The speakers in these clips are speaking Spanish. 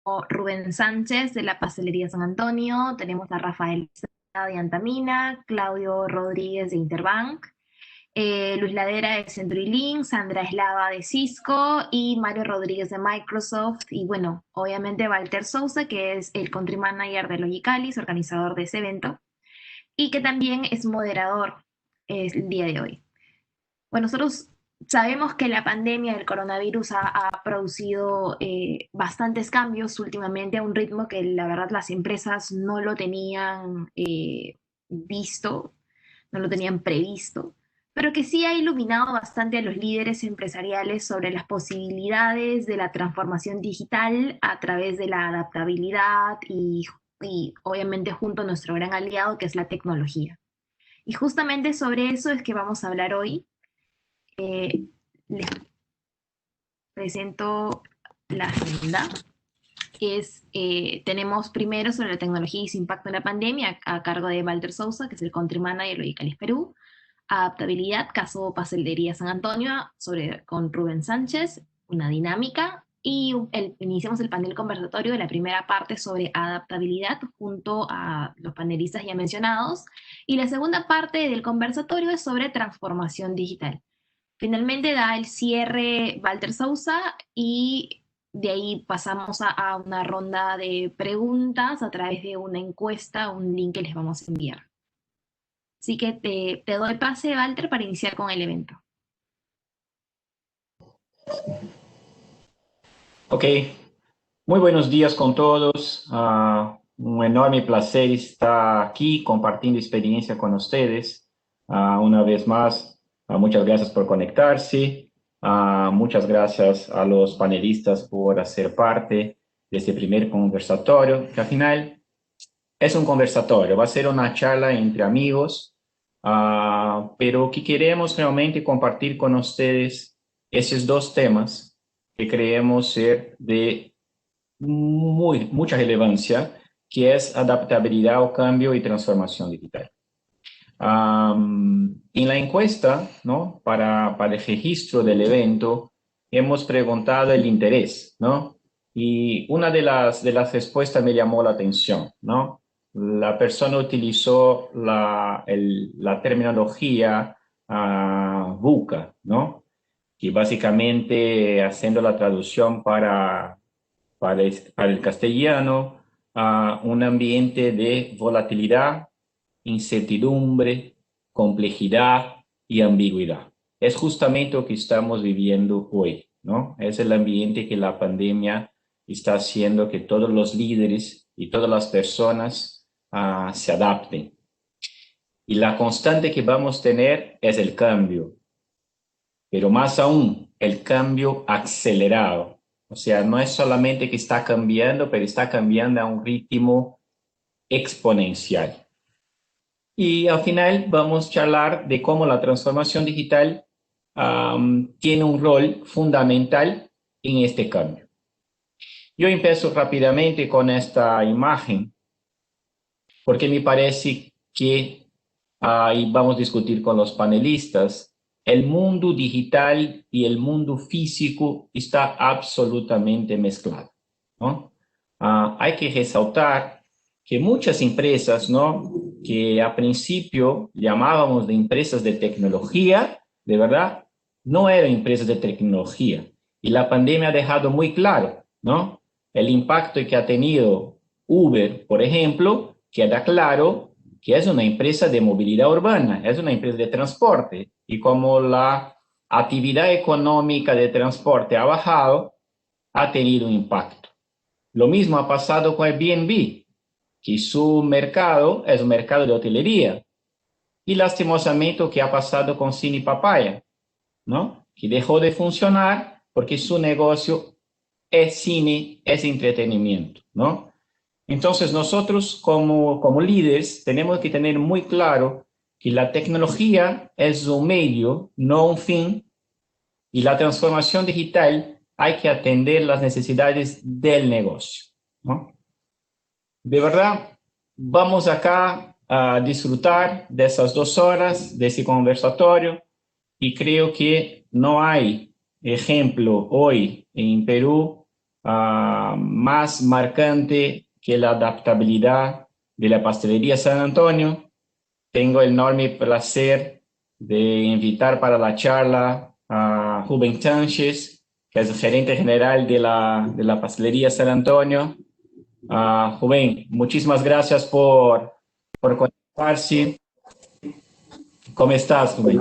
Rubén Sánchez de la Pastelería San Antonio, tenemos a Rafael Estrada de Antamina, Claudio Rodríguez de Interbank, Luis Ladera de CenturyLink, Sandra Eslava de Cisco y Mario Rodríguez de Microsoft. Y bueno, obviamente Walter Sousa, que es el country manager de Logicalis, organizador de ese evento, y que también es moderador el día de hoy. Bueno, nosotros sabemos que la pandemia del coronavirus ha producido bastantes cambios últimamente a un ritmo que la verdad las empresas no lo tenían visto, no lo tenían previsto, pero que sí ha iluminado bastante a los líderes empresariales sobre las posibilidades de la transformación digital a través de la adaptabilidad y obviamente junto a nuestro gran aliado que es la tecnología. Y justamente sobre eso es que vamos a hablar hoy. Les presento la agenda. Tenemos primero sobre la tecnología y su impacto en la pandemia a cargo de Walter Sousa, que es el country manager de Logicalis Perú. Adaptabilidad, caso Pastelería San Antonio, con Rubén Sánchez, una dinámica. Y iniciamos el panel conversatorio de la primera parte sobre adaptabilidad junto a los panelistas ya mencionados. Y la segunda parte del conversatorio es sobre transformación digital. Finalmente da el cierre Walter Sousa y de ahí pasamos a una ronda de preguntas a través de una encuesta, un link que les vamos a enviar. Así que te doy pase, Walter, para iniciar con el evento. Ok, muy buenos días con todos. Un enorme placer estar aquí compartiendo experiencia con ustedes. Una vez más, muchas gracias por conectarse. Muchas gracias a los panelistas por hacer parte de este primer conversatorio, que al final es un conversatorio, va a ser una charla entre amigos, pero que queremos realmente compartir con ustedes esos dos temas que creemos ser de mucha relevancia, que es adaptabilidad al cambio y transformación digital. En la encuesta, ¿no? Para el registro del evento, hemos preguntado el interés, ¿no? Y una de las respuestas me llamó la atención, ¿no? La persona utilizó la terminología VUCA, ¿no? Que básicamente, haciendo la traducción para el castellano, un ambiente de volatilidad, incertidumbre, complejidad y ambigüedad. Es justamente lo que estamos viviendo hoy, ¿no? Es el ambiente que la pandemia está haciendo que todos los líderes y todas las personas se adapten. Y la constante que vamos a tener es el cambio, pero más aún, el cambio acelerado. O sea, no es solamente que está cambiando, pero está cambiando a un ritmo exponencial. Y al final vamos a charlar de cómo la transformación digital tiene un rol fundamental en este cambio. Yo empiezo rápidamente con esta imagen, porque me parece que ahí vamos a discutir con los panelistas. El mundo digital y el mundo físico está absolutamente mezclado, ¿no? Hay que resaltar que muchas empresas, ¿no? Que a principio llamábamos de empresas de tecnología, de verdad, no eran empresas de tecnología. Y la pandemia ha dejado muy claro, ¿no? El impacto que ha tenido Uber, por ejemplo, queda claro que es una empresa de movilidad urbana, es una empresa de transporte. Y como la actividad económica de transporte ha bajado, ha tenido un impacto. Lo mismo ha pasado con Airbnb, que su mercado es un mercado de hotelería. Y lastimosamente lo que ha pasado con Cine Papaya, ¿no? Que dejó de funcionar porque su negocio es cine, es entretenimiento, ¿no? Entonces nosotros como líderes tenemos que tener muy claro que la tecnología es un medio, no un fin, y la transformación digital hay que atender las necesidades del negocio, ¿no? De verdad, vamos acá a disfrutar de esas 2 horas de ese conversatorio y creo que no hay ejemplo hoy en Perú más marcante que la adaptabilidad de la pastelería San Antonio. Tengo el enorme placer de invitar para la charla a Rubén Sánchez, que es el gerente general de la pastelería San Antonio. Rubén, muchísimas gracias por conectarse. ¿Cómo estás, Rubén?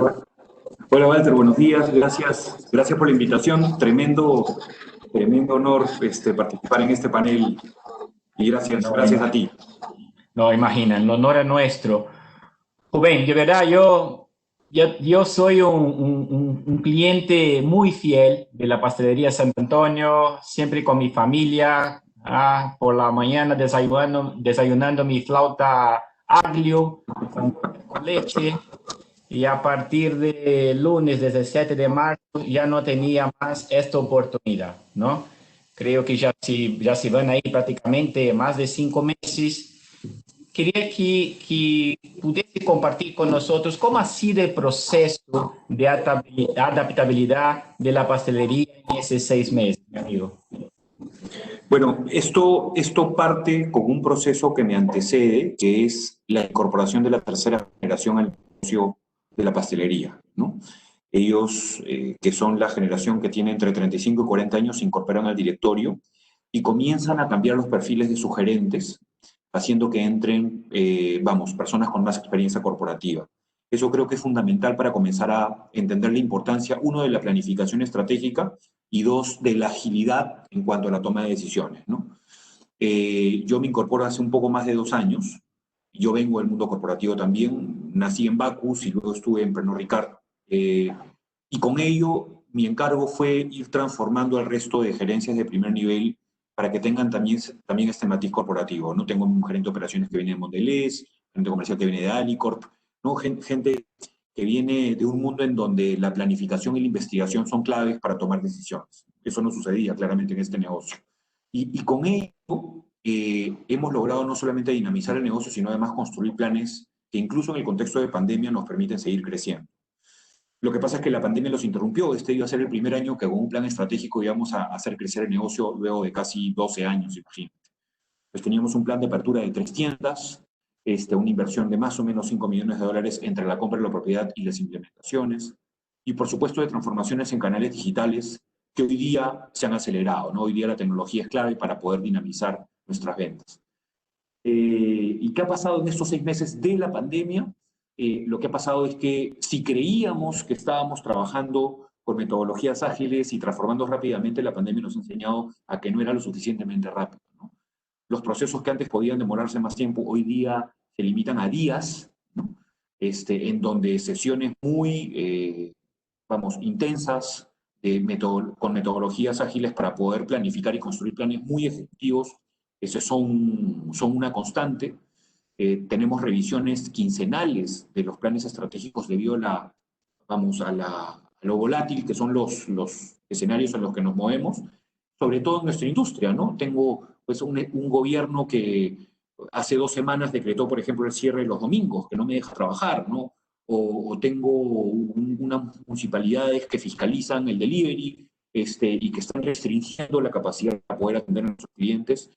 Hola Walter, buenos días, gracias por la invitación, tremendo honor participar en este panel y No, gracias a ti. no, imagina, el honor es nuestro. Rubén, de verdad, yo soy un cliente muy fiel de la pastelería San Antonio, siempre con mi familia, por la mañana desayunando mi flauta aglio con leche, y a partir de lunes 17 de marzo ya no tenía más esta oportunidad, ¿no? Creo que ya se van ahí prácticamente más de 5 meses. Quería que pudiese compartir con nosotros cómo ha sido el proceso de adaptabilidad de la pastelería en esos 6 meses, mi amigo. Bueno, esto parte con un proceso que me antecede, que es la incorporación de la tercera generación al negocio de la pastelería, ¿no? Ellos, que son la generación que tiene entre 35 y 40 años, se incorporan al directorio y comienzan a cambiar los perfiles de sus gerentes, haciendo que entren, personas con más experiencia corporativa. Eso creo que es fundamental para comenzar a entender la importancia, uno, de la planificación estratégica y dos, de la agilidad en cuanto a la toma de decisiones, ¿no? Yo me incorporo hace un poco más de 2 años. Yo vengo del mundo corporativo también. Nací en Bacus y luego estuve en Pernod Ricard. Y con ello, mi encargo fue ir transformando al resto de gerencias de primer nivel para que tengan también este matiz corporativo, ¿no? Tengo un gerente de operaciones que viene de Mondelez, gerente comercial que viene de Alicorp, ¿no? Gente que viene de un mundo en donde la planificación y la investigación son claves para tomar decisiones. Eso no sucedía claramente en este negocio. Y con ello hemos logrado no solamente dinamizar el negocio, sino además construir planes que incluso en el contexto de pandemia nos permiten seguir creciendo. Lo que pasa es que la pandemia los interrumpió. Este iba a ser el primer año que con un plan estratégico íbamos a hacer crecer el negocio luego de casi 12 años, imagínate. Pues teníamos un plan de apertura de 3 tiendas, una inversión de más o menos $5 millones entre la compra de la propiedad y las implementaciones, y por supuesto de transformaciones en canales digitales que hoy día se han acelerado, ¿no? Hoy día la tecnología es clave para poder dinamizar nuestras ventas. ¿Y qué ha pasado en estos 6 meses de la pandemia? Lo que ha pasado es que si creíamos que estábamos trabajando con metodologías ágiles y transformando rápidamente, la pandemia nos ha enseñado a que no era lo suficientemente rápido, ¿no? Los procesos que antes podían demorarse más tiempo, hoy día se limitan a días, ¿no? En donde sesiones muy, intensas, con metodologías ágiles para poder planificar y construir planes muy efectivos, son una constante. Tenemos revisiones quincenales de los planes estratégicos debido a lo volátil que son los escenarios en los que nos movemos, sobre todo en nuestra industria, ¿no? Tengo pues un gobierno que hace 2 semanas decretó, por ejemplo, el cierre de los domingos, que no me deja trabajar, ¿no? O tengo unas municipalidades que fiscalizan el delivery, y que están restringiendo la capacidad para poder atender a nuestros clientes.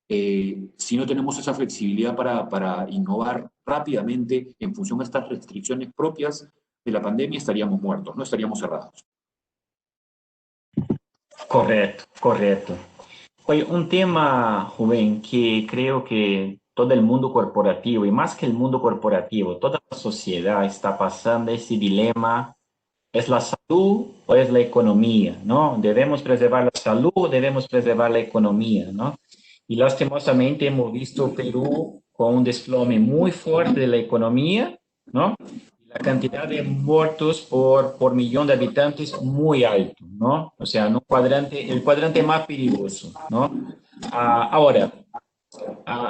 Si no tenemos esa flexibilidad para innovar rápidamente en función a estas restricciones propias de la pandemia, estaríamos muertos, no estaríamos cerrados. Correcto, correcto. Oye, un tema, Rubén, que creo que todo el mundo corporativo, y más que el mundo corporativo, toda la sociedad está pasando ese dilema: ¿es la salud o es la economía, no? Debemos preservar la salud, debemos preservar la economía, ¿no? Y lastimosamente hemos visto Perú con un desplome muy fuerte de la economía, ¿no? La cantidad de muertos por millón de habitantes muy alto, ¿no? O sea, el cuadrante más peligroso, ¿no? Ahora,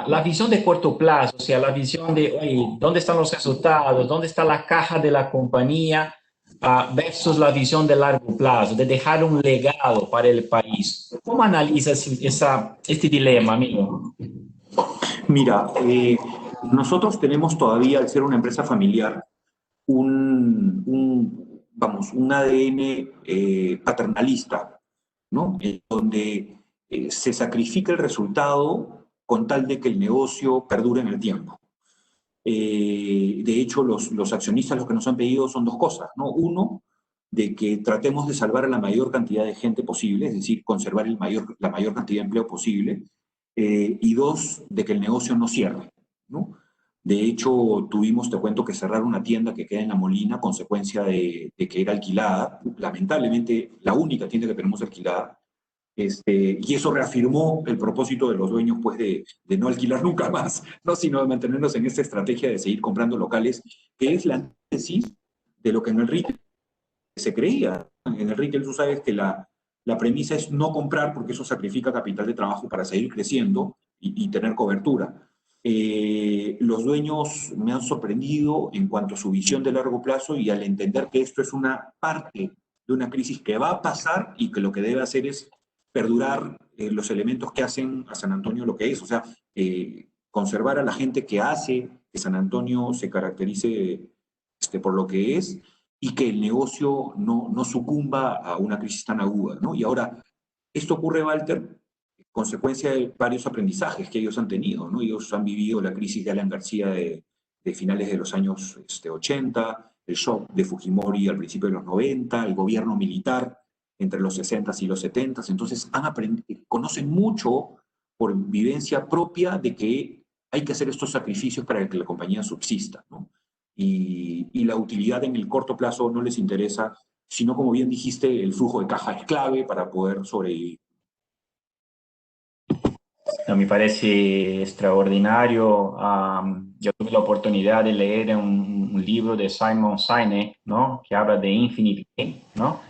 la visión de corto plazo, o sea, la visión de, oye, ¿dónde están los resultados? ¿Dónde está la caja de la compañía? Versus la visión de largo plazo, de dejar un legado para el país. ¿Cómo analizas este dilema, amigo? Mira, nosotros tenemos todavía, al ser una empresa familiar, un ADN paternalista, ¿no? Donde se sacrifica el resultado con tal de que el negocio perdure en el tiempo. De hecho, los accionistas lo que nos han pedido son dos cosas, ¿no? Uno, de que tratemos de salvar a la mayor cantidad de gente posible, es decir, conservar la mayor cantidad de empleo posible, y dos, de que el negocio no cierre, ¿no? De hecho, tuvimos, te cuento, que cerrar una tienda que queda en La Molina, consecuencia de que era alquilada, lamentablemente la única tienda que tenemos alquilada, y eso reafirmó el propósito de los dueños, pues, de no alquilar nunca más, ¿no? Sino de mantenernos en esta estrategia de seguir comprando locales, que es la antítesis de lo que en el retail se creía. En el retail tú sabes que la premisa es no comprar porque eso sacrifica capital de trabajo para seguir creciendo y tener cobertura. Los dueños me han sorprendido en cuanto a su visión de largo plazo y al entender que esto es una parte de una crisis que va a pasar y que lo que debe hacer es perdurar los elementos que hacen a San Antonio lo que es, o sea, conservar a la gente que hace que San Antonio se caracterice por lo que es y que el negocio no sucumba a una crisis tan aguda, ¿no? Y ahora, esto ocurre, Walter, consecuencia de varios aprendizajes que ellos han tenido, ¿no? Ellos han vivido la crisis de Alan García de finales de los años 80, el shock de Fujimori al principio de los 90, el gobierno militar entre los 60 y los 70, entonces conocen mucho por vivencia propia de que hay que hacer estos sacrificios para que la compañía subsista, ¿no? Y la utilidad en el corto plazo no les interesa, sino, como bien dijiste, el flujo de caja es clave para poder sobrevivir. No, me parece extraordinario. Yo tuve la oportunidad de leer un libro de Simon Sinek, ¿no? Que habla de Infinite Game, ¿no?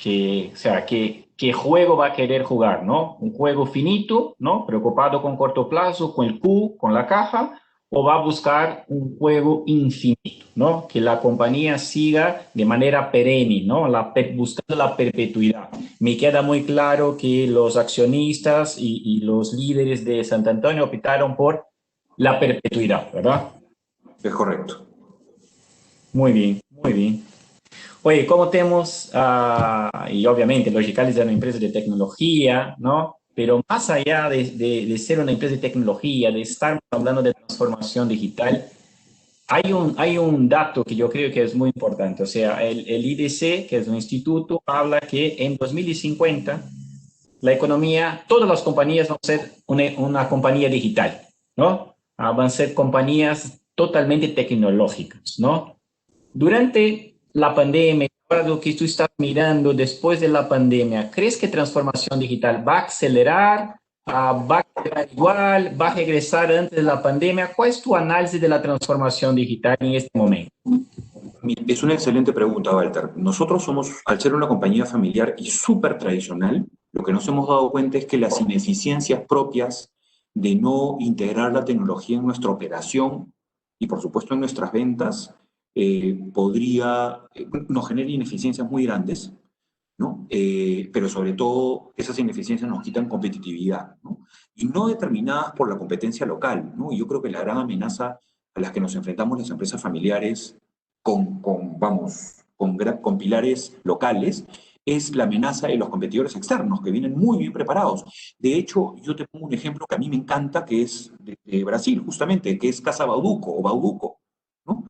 O sea, ¿qué juego va a querer jugar, ¿no? Un juego finito, ¿no? Preocupado con corto plazo, con el Q, con la caja, o va a buscar un juego infinito, ¿no? Que la compañía siga de manera perenne, ¿no? Buscando la perpetuidad. Me queda muy claro que los accionistas y los líderes de Sant Antonio optaron por la perpetuidad, ¿verdad? Es correcto. Muy bien, muy bien. Oye, como tenemos, y obviamente Logicalis es una empresa de tecnología, ¿no? Pero más allá de ser una empresa de tecnología, de estar hablando de transformación digital, hay un dato que yo creo que es muy importante. O sea, el IDC, que es un instituto, habla que en 2050 la economía, todas las compañías van a ser una compañía digital, ¿no? Van a ser compañías totalmente tecnológicas, ¿no? Durante la pandemia, ahora lo que tú estás mirando después de la pandemia, ¿crees que transformación digital va a acelerar? ¿Va a quedar igual? ¿Va a regresar antes de la pandemia? ¿Cuál es tu análisis de la transformación digital en este momento? Es una excelente pregunta, Walter. Nosotros somos, al ser una compañía familiar y súper tradicional, lo que nos hemos dado cuenta es que las ineficiencias propias de no integrar la tecnología en nuestra operación y, por supuesto, en nuestras ventas, nos genera ineficiencias muy grandes, ¿no? Pero sobre todo, esas ineficiencias nos quitan competitividad, ¿no? Y no determinadas por la competencia local, ¿no? Y yo creo que la gran amenaza a las que nos enfrentamos las empresas familiares con pilares locales, es la amenaza de los competidores externos, que vienen muy bien preparados. De hecho, yo te pongo un ejemplo que a mí me encanta, que es de Brasil, justamente, que es Casa Bauducco, o Bauducco, ¿no?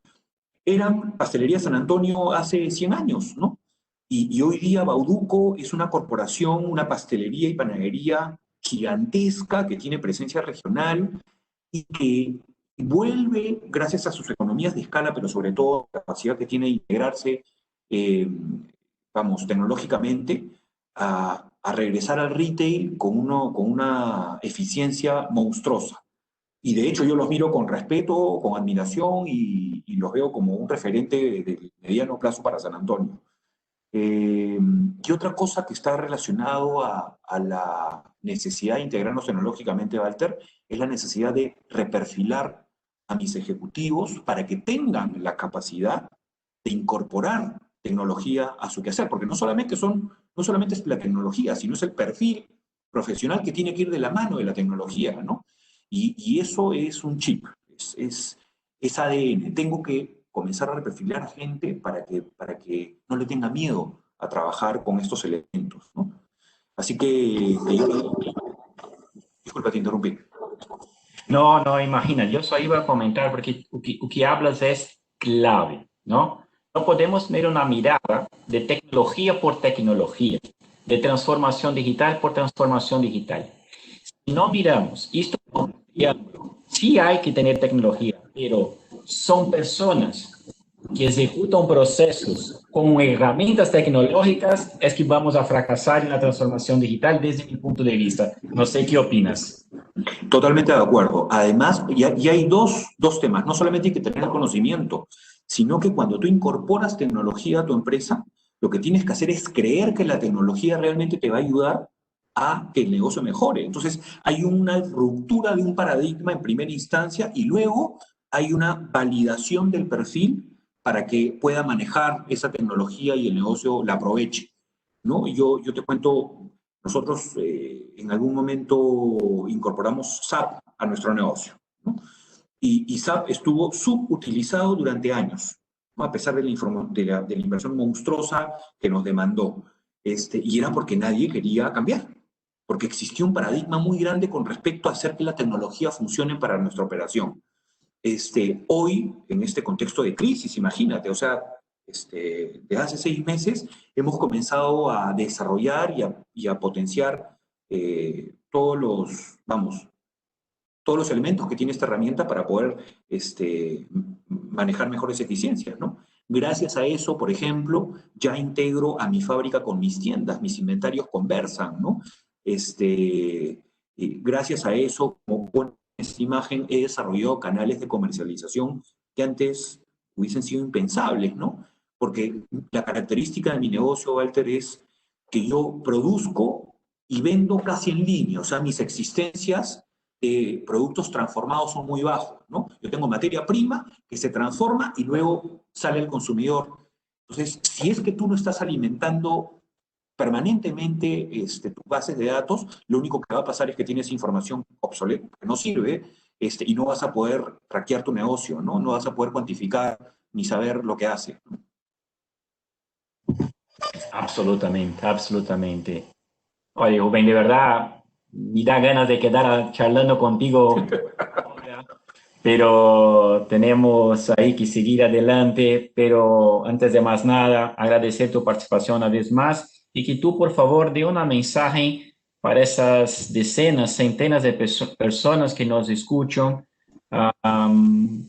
Eran Pastelería San Antonio hace 100 años, ¿no? Y hoy día Bauducco es una corporación, una pastelería y panadería gigantesca que tiene presencia regional y que vuelve, gracias a sus economías de escala, pero sobre todo la capacidad que tiene de integrarse, tecnológicamente, a regresar al retail con una eficiencia monstruosa. Y de hecho yo los miro con respeto, con admiración y los veo como un referente de mediano plazo para San Antonio. Y otra cosa que está relacionado a la necesidad de integrarnos tecnológicamente, Walter, es la necesidad de reperfilar a mis ejecutivos para que tengan la capacidad de incorporar tecnología a su quehacer, porque no solamente es la tecnología, sino es el perfil profesional que tiene que ir de la mano de la tecnología, ¿no? Y eso es un chip, es ADN. Tengo que comenzar a reperfilar a gente para que no le tenga miedo a trabajar con estos elementos, ¿no? Así que Disculpa, te interrumpí. No, no, imagina, yo só iba a comentar porque o que hablas es clave, ¿no? No podemos ver una mirada de tecnología por tecnología, de transformación digital por transformación digital. Si no miramos esto como un triángulo, sí hay que tener tecnología, pero son personas que ejecutan procesos con herramientas tecnológicas, es que vamos a fracasar en la transformación digital desde mi punto de vista. No sé qué opinas. Totalmente de acuerdo. Además, y hay dos temas. No solamente hay que tener el conocimiento, sino que cuando tú incorporas tecnología a tu empresa, lo que tienes que hacer es creer que la tecnología realmente te va a ayudar a que el negocio mejore. Entonces, hay una ruptura de un paradigma en primera instancia y luego hay una validación del perfil para que pueda manejar esa tecnología y el negocio la aproveche, ¿no? Yo te cuento, nosotros en algún momento incorporamos SAP a nuestro negocio, ¿no? Y SAP estuvo subutilizado durante años, ¿no? A pesar de la inversión monstruosa que nos demandó. Y era porque nadie quería cambiar, porque existía un paradigma muy grande con respecto a hacer que la tecnología funcione para nuestra operación. Hoy, en este contexto de crisis, imagínate, o sea, desde hace 6 meses hemos comenzado a desarrollar y a potenciar todos los elementos que tiene esta herramienta para poder manejar mejores eficiencias, ¿no? Gracias a eso, por ejemplo, ya integro a mi fábrica con mis tiendas, mis inventarios conversan, ¿no? Gracias a eso, como ponen esta imagen, he desarrollado canales de comercialización que antes hubiesen sido impensables, ¿no? Porque la característica de mi negocio, Walter, es que yo produzco y vendo casi en línea, o sea, mis existencias productos transformados son muy bajos, ¿no? Yo tengo materia prima que se transforma y luego sale al consumidor. Entonces, si es que tú no estás alimentando permanentemente tus bases de datos, lo único que va a pasar es que tienes información obsoleta, que no sirve, y no vas a poder hackear tu negocio, ¿no? No vas a poder cuantificar ni saber lo que hace. Absolutamente, absolutamente. Oye, Rubén, de verdad, me da ganas de quedar charlando contigo, pero tenemos ahí que seguir adelante. Pero antes de más nada, agradecer tu participación una vez más y que tú, por favor, dé una mensaje para esas decenas, centenas de personas que nos escuchan.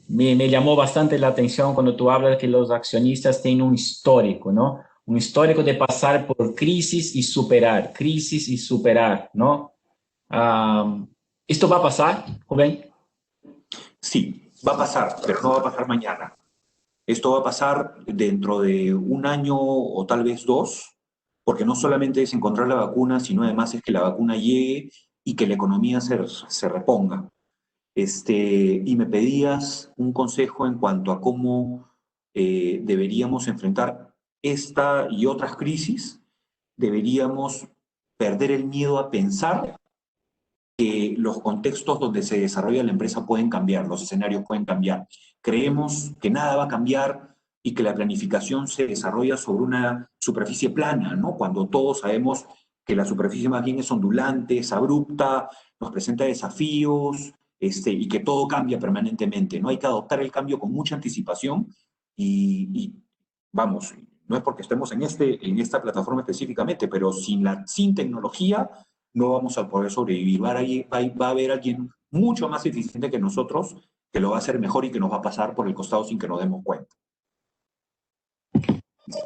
Me llamó bastante la atención cuando tú hablas que los accionistas tienen un histórico, ¿no? Un histórico de pasar por crisis y superar, ¿no? ¿Esto va a pasar, Rubén? Sí, va a pasar, pero no va a pasar mañana. Esto va a pasar dentro de un año o tal vez dos, porque no solamente es encontrar la vacuna, sino además es que la vacuna llegue y que la economía se reponga. Y me pedías un consejo en cuanto a cómo deberíamos enfrentar esta y otras crisis. Deberíamos perder el miedo a pensar que los contextos donde se desarrolla la empresa pueden cambiar, los escenarios pueden cambiar. Creemos que nada va a cambiar y que la planificación se desarrolla sobre una superficie plana, ¿no? Cuando todos sabemos que la superficie más bien es ondulante, es abrupta, nos presenta desafíos, y que todo cambia permanentemente, ¿no? Hay que adoptar el cambio con mucha anticipación y vamos, no es porque estemos en esta plataforma específicamente, pero sin tecnología no vamos a poder sobrevivir. Va a haber alguien mucho más eficiente que nosotros que lo va a hacer mejor y que nos va a pasar por el costado sin que nos demos cuenta.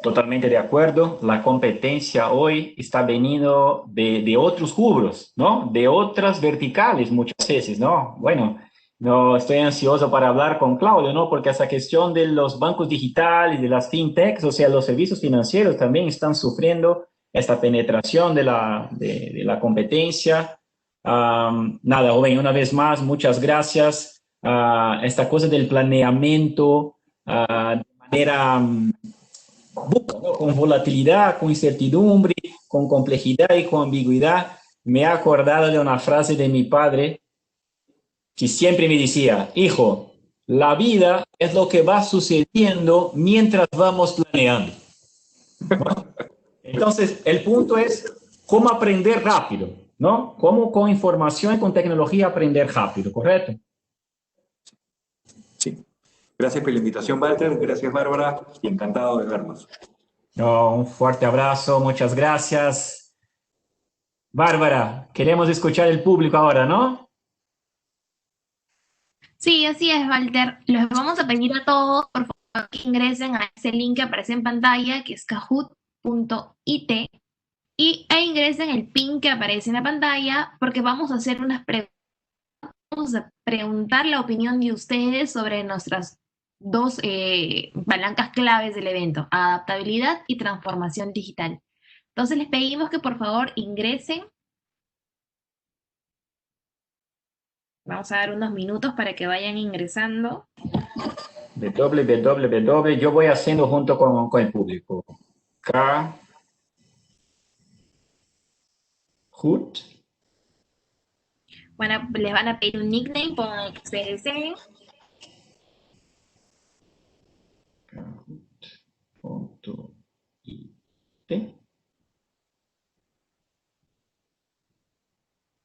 Totalmente de acuerdo. La competencia hoy está veniendo de otros rubros, ¿no? De otras verticales muchas veces, ¿no? Bueno, no estoy ansioso para hablar con Claudio, ¿no? Porque esa cuestión de los bancos digitales, de las fintechs, o sea, los servicios financieros también están sufriendo esta penetración de la competencia. Nada, Rubén, una vez más, muchas gracias. Esta cosa del planeamiento de manera ¿no? Con volatilidad, con incertidumbre, con complejidad y con ambigüedad. Me he acordado de una frase de mi padre que siempre me decía: hijo, la vida es lo que va sucediendo mientras vamos planeando. Entonces, el punto es cómo aprender rápido, ¿no? Cómo con información y con tecnología aprender rápido, ¿correcto? Sí. Gracias por la invitación, Walter. Gracias, Bárbara. Y encantado de vernos. No, un fuerte abrazo, muchas gracias. Bárbara, queremos escuchar el público ahora, ¿no? Sí, así es, Walter. Les vamos a pedir a todos, por favor, que ingresen a ese link que aparece en pantalla, que es kahoot.it, e ingresen el pin que aparece en la pantalla, porque vamos a hacer unas preguntas, vamos a preguntar la opinión de ustedes sobre nuestras dos palancas claves del evento, adaptabilidad y transformación digital. Entonces les pedimos que por favor ingresen. Vamos a dar unos minutos para que vayan ingresando. www, yo voy haciendo junto con el público. Kahoot. Bueno, les van a pedir un nickname, pongan el que ustedes deseen. Kahoot.it.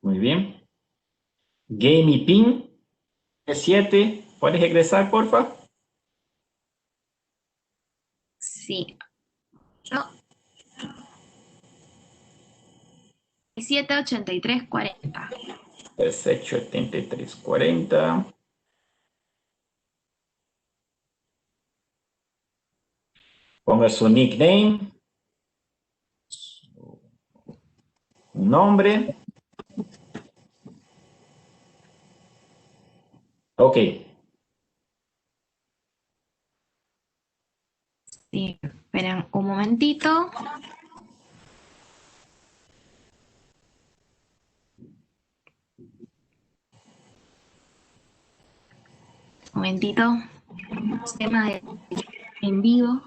Muy bien. Game Pin 7. ¿Puedes regresar, porfa? Sí. No. 78340. 7340. Ponga su nickname, un nombre. Ok. Sí, esperen un momentito. Un momentito. Tema de en vivo.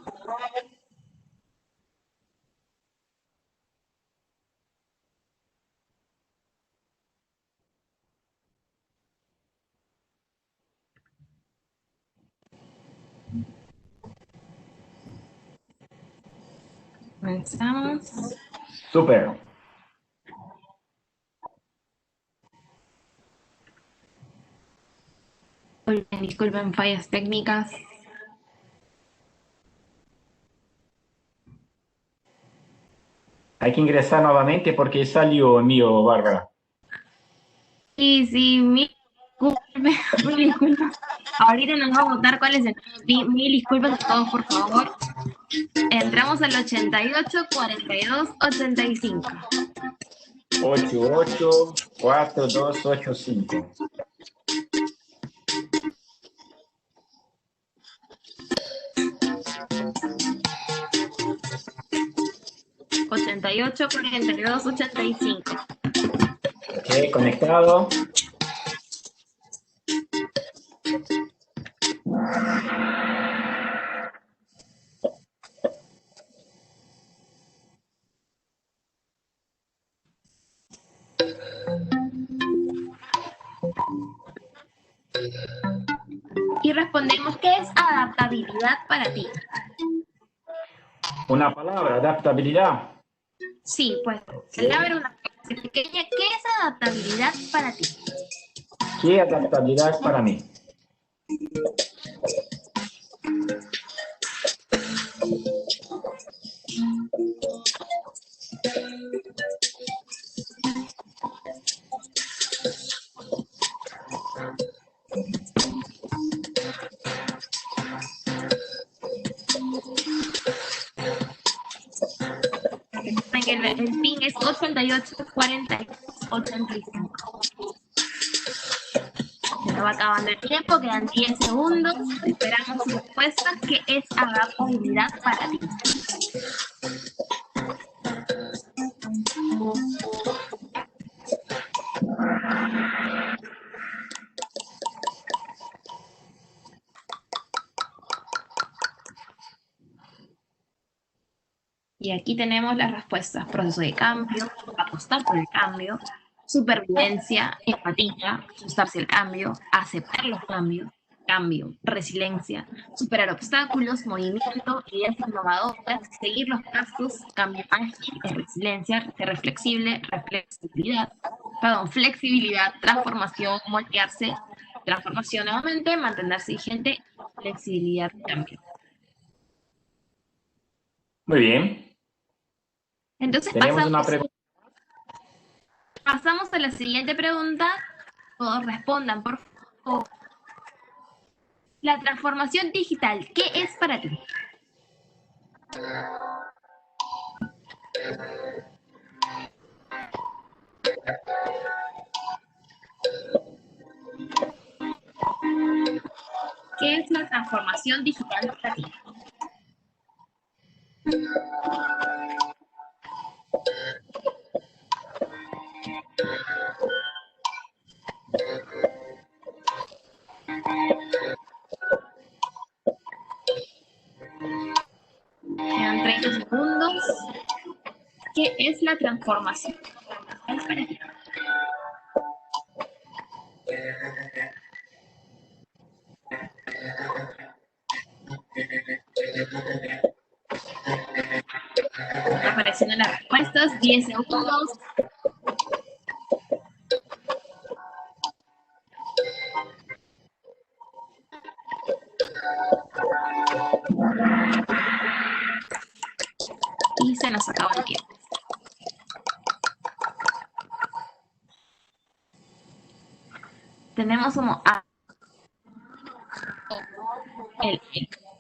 Comenzamos. Super. Disculpen fallas técnicas. Hay que ingresar nuevamente porque salió mío, Bárbara. Sí, mil disculpas. Ahorita nos va a votar cuál es el pin. Mil disculpas a todos, por favor. Entramos al 88 42 85. 884285. 88 42 85. Ok, conectado. Y respondemos, ¿qué es adaptabilidad para ti? Una palabra, adaptabilidad. Sí, pues, palabra una frase pequeña. ¿Qué es adaptabilidad para ti? ¿Qué adaptabilidad es para mí? El PIN es 88 42 85. Se nos va acabando el tiempo, quedan 10 segundos. Esperamos sus respuestas. ¿Qué es adaptabilidad para ti? Y aquí tenemos las respuestas: proceso de cambio, apostar por el cambio, supervivencia, empatía, asustarse al cambio, aceptar los cambios, cambio, resiliencia, superar obstáculos, movimiento, ideas innovadoras, seguir los pasos, cambio ágil, resiliencia, ser flexible, flexibilidad, transformación, moldearse, transformación nuevamente, mantenerse vigente, flexibilidad, cambio. Muy bien. Entonces Tenemos una pregunta. pasamos a la siguiente pregunta. Todos respondan, por favor. La transformación digital, ¿qué es para ti? ¿Qué es la transformación digital para ti? Quedan 30 segundos. ¿Qué es la transformación digital para ti? Apareciendo las respuestas, 10 segundos. Y se nos acaba el tiempo. Tenemos como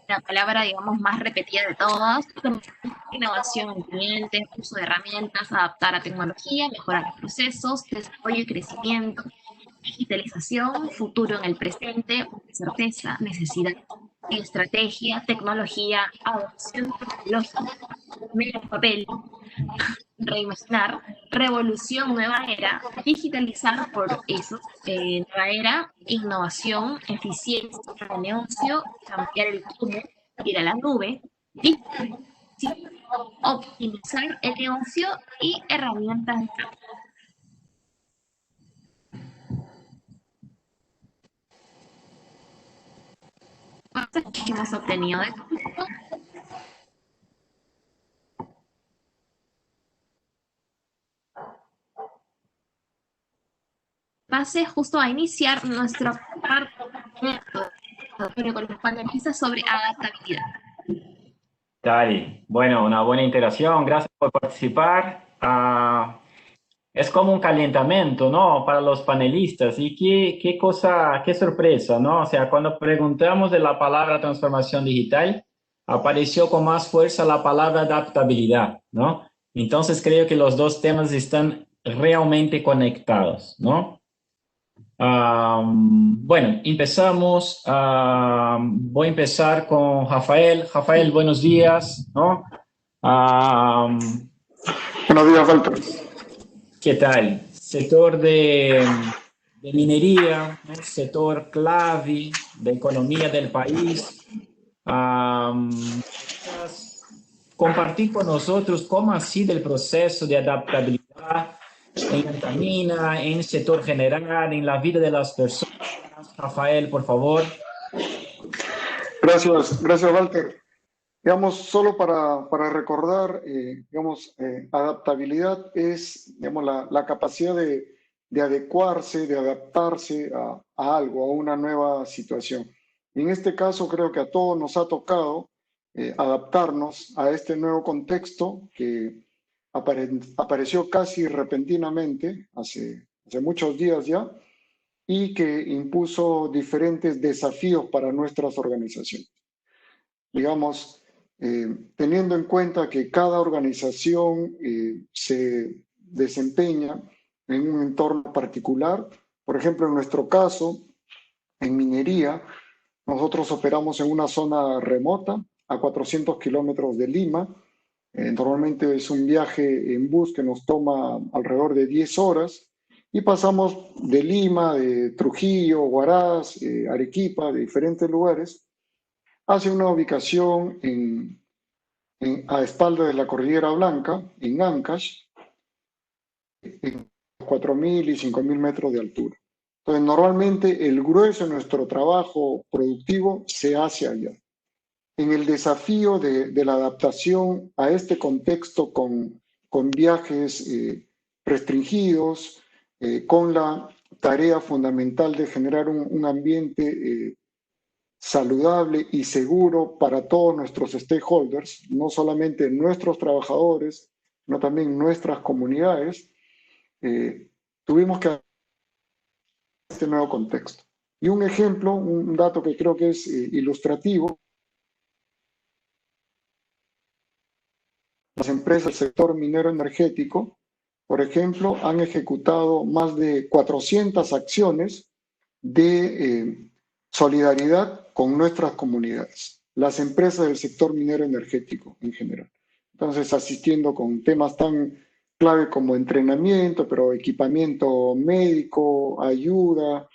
la palabra, digamos, más repetida de todas: innovación en clientes, uso de herramientas, adaptar a tecnología, mejorar los procesos, desarrollo y crecimiento, digitalización, futuro en el presente, certeza, necesidad, estrategia, tecnología, adopción tecnológica, menos papel, reimaginar, revolución, nueva era, digitalizar por eso, nueva era, innovación, eficiencia de negocio, cambiar el cómo, ir a la nube, optimizar el negocio y herramientas de cambio. Que hemos obtenido de esto. Pase justo a iniciar nuestra parte con los panelistas sobre adaptabilidad. Dale. Bueno, una buena interacción. Gracias por participar. Es como un calentamiento, ¿no? Para los panelistas. Y qué cosa, qué sorpresa, ¿no? O sea, cuando preguntamos de la palabra transformación digital, apareció con más fuerza la palabra adaptabilidad, ¿no? Entonces creo que los dos temas están realmente conectados, ¿no? Bueno, empezamos. Voy a empezar con Rafael. Rafael, buenos días, ¿no? Buenos días, Walter. ¿Qué tal? Sector de minería, ¿no? Sector clave de economía del país. Compartir con nosotros cómo ha sido el proceso de adaptabilidad en Antamina, en el sector general, en la vida de las personas. Rafael, por favor. Gracias, Walter. Digamos, solo para recordar, adaptabilidad es, digamos, la capacidad de adecuarse, de adaptarse a algo, a una nueva situación. En este caso, creo que a todos nos ha tocado adaptarnos a este nuevo contexto que apareció casi repentinamente, hace muchos días ya, y que impuso diferentes desafíos para nuestras organizaciones. Digamos, teniendo en cuenta que cada organización se desempeña en un entorno particular. Por ejemplo, en nuestro caso, en minería, nosotros operamos en una zona remota, a 400 kilómetros de Lima. Normalmente es un viaje en bus que nos toma alrededor de 10 horas y pasamos de Lima, de Trujillo, Huaraz, Arequipa, de diferentes lugares, hacia una ubicación a espaldas de la Cordillera Blanca, en Ancash, en 4.000 y 5.000 metros de altura. Entonces, normalmente el grueso de nuestro trabajo productivo se hace allá. En el desafío de la adaptación a este contexto con viajes restringidos, con la tarea fundamental de generar un ambiente saludable y seguro para todos nuestros stakeholders, no solamente nuestros trabajadores, sino también nuestras comunidades, tuvimos que adaptar este nuevo contexto. Y un ejemplo, un dato que creo que es ilustrativo, las empresas del sector minero energético, por ejemplo, han ejecutado más de 400 acciones de solidaridad con nuestras comunidades, las empresas del sector minero energético en general. Entonces, asistiendo con temas tan clave como entrenamiento, pero equipamiento médico, ayuda,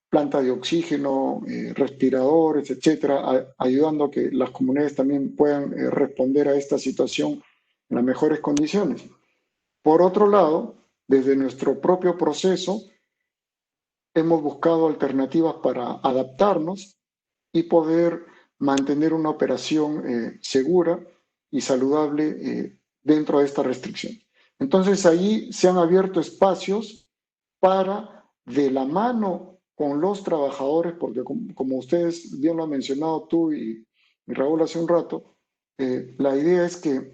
planta de oxígeno, respiradores, etcétera, ayudando a que las comunidades también puedan responder a esta situación en las mejores condiciones. Por otro lado, desde nuestro propio proceso, hemos buscado alternativas para adaptarnos y poder mantener una operación segura y saludable dentro de esta restricción. Entonces, ahí se han abierto espacios para, de la mano con los trabajadores, porque como ustedes bien lo han mencionado tú y Raúl hace un rato, la idea es que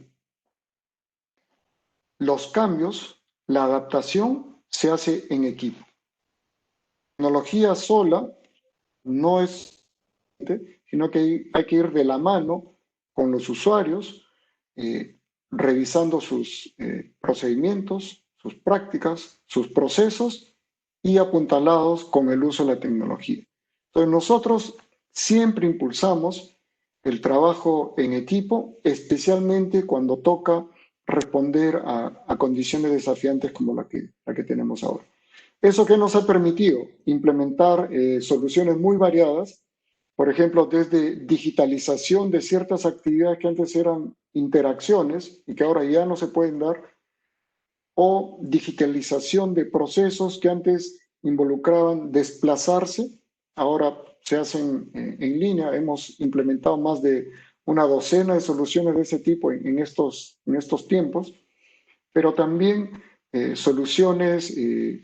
los cambios, la adaptación se hace en equipo. La tecnología sola no es, sino que hay que ir de la mano con los usuarios, revisando sus procedimientos, sus prácticas, sus procesos y apuntalados con el uso de la tecnología. Entonces nosotros siempre impulsamos el trabajo en equipo, especialmente cuando toca responder a condiciones desafiantes como la que tenemos ahora. ¿Eso qué nos ha permitido? Implementar soluciones muy variadas, por ejemplo, desde digitalización de ciertas actividades que antes eran interacciones y que ahora ya no se pueden dar, o digitalización de procesos que antes involucraban desplazarse, ahora se hacen en línea. Hemos implementado más de una docena de soluciones de ese tipo en estos tiempos, pero también soluciones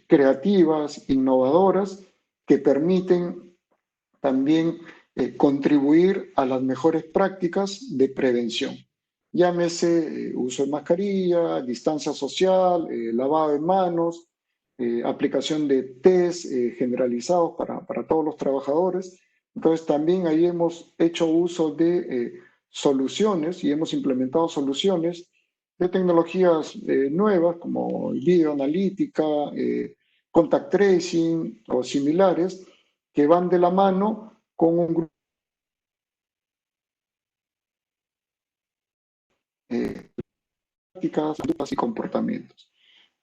creativas, innovadoras, que permiten también contribuir a las mejores prácticas de prevención. Llámese uso de mascarilla, distancia social, lavado de manos, aplicación de test generalizados para todos los trabajadores. Entonces también ahí hemos hecho uso de soluciones y hemos implementado soluciones de tecnologías nuevas como videoanalítica, contact tracing o similares, que van de la mano con un grupo de prácticas y comportamientos.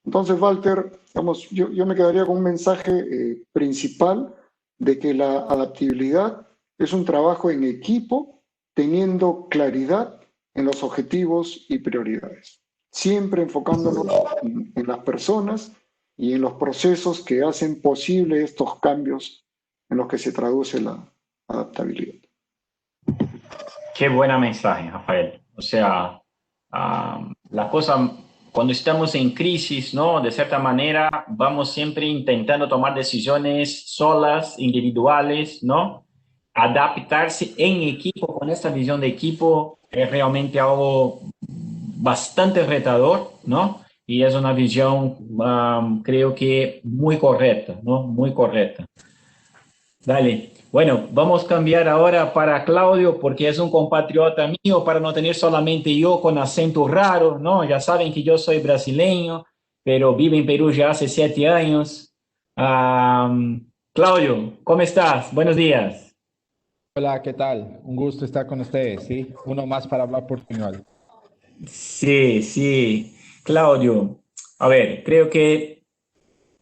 Entonces, Walter, digamos, yo me quedaría con un mensaje principal de que la adaptabilidad es un trabajo en equipo, teniendo claridad en los objetivos y prioridades, siempre enfocándonos en las personas y en los procesos que hacen posible estos cambios en los que se traduce la adaptabilidad. Qué buena mensaje, Rafael. O sea, la cosa, cuando estamos en crisis, ¿no? De cierta manera, vamos siempre intentando tomar decisiones solas, individuales, ¿no? Adaptarse en equipo, con esta visión de equipo, es realmente algo bastante retador, ¿no? Y es una visión, creo que muy correcta, ¿no? Muy correcta. Dale. Bueno, vamos a cambiar ahora para Claudio, porque es un compatriota mío, para no tener solamente yo con acento raro, ¿no? Ya saben que yo soy brasileño, pero vivo en Perú ya hace 7 años. Claudio, ¿cómo estás? Buenos días. Hola, ¿qué tal? Un gusto estar con ustedes, ¿sí? Uno más para hablar portuñol. Sí, sí. Claudio, a ver, creo que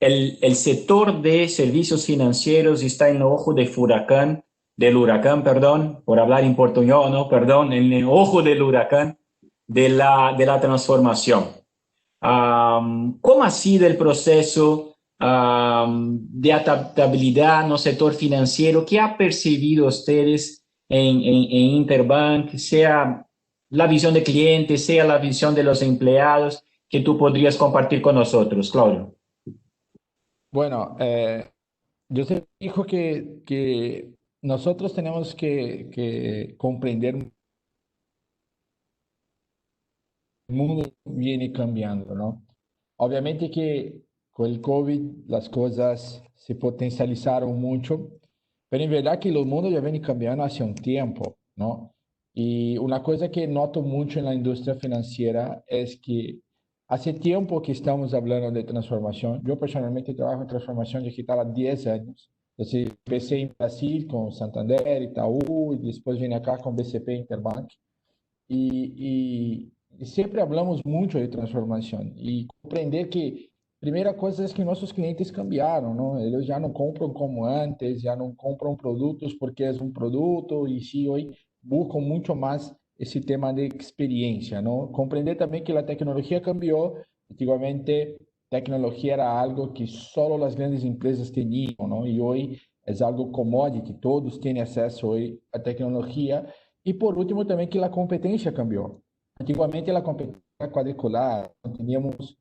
el sector de servicios financieros está en el ojo del huracán, perdón, por hablar en portuñol, ¿no? Perdón, en el ojo del huracán de la transformación. ¿Cómo ha sido el proceso de adaptabilidad en el sector financiero. ¿Qué ha percibido ustedes en Interbank, sea la visión de clientes, sea la visión de los empleados, que tú podrías compartir con nosotros, Claudio? Bueno, yo siempre digo que nosotros tenemos que comprender el mundo viene cambiando, ¿no? Obviamente que con el COVID las cosas se potencializaron mucho, pero en verdad que el mundo ya viene cambiando hace un tiempo, ¿no? Y una cosa que noto mucho en la industria financiera es que hace tiempo que estamos hablando de transformación. Yo personalmente trabajo en transformación digital há 10 años. Entonces, empecé en Brasil con Santander, Itaú, y después vine acá con BCP Interbank. E sempre hablamos muito de transformação e compreender que a primeira coisa é que nossos clientes cambiaram, não? Eles já não compram como antes, já não compram produtos porque é um produto e sim hoje buscam muito mais esse tema de experiência, não? Compreender também que a tecnologia cambiou. Antigamente, tecnologia era algo que só as grandes empresas tinham, não? E hoje é algo commodity, todos têm acesso hoje à tecnologia. E por último também que a competência cambiou. Antigamente a competência era quadricular, teníamos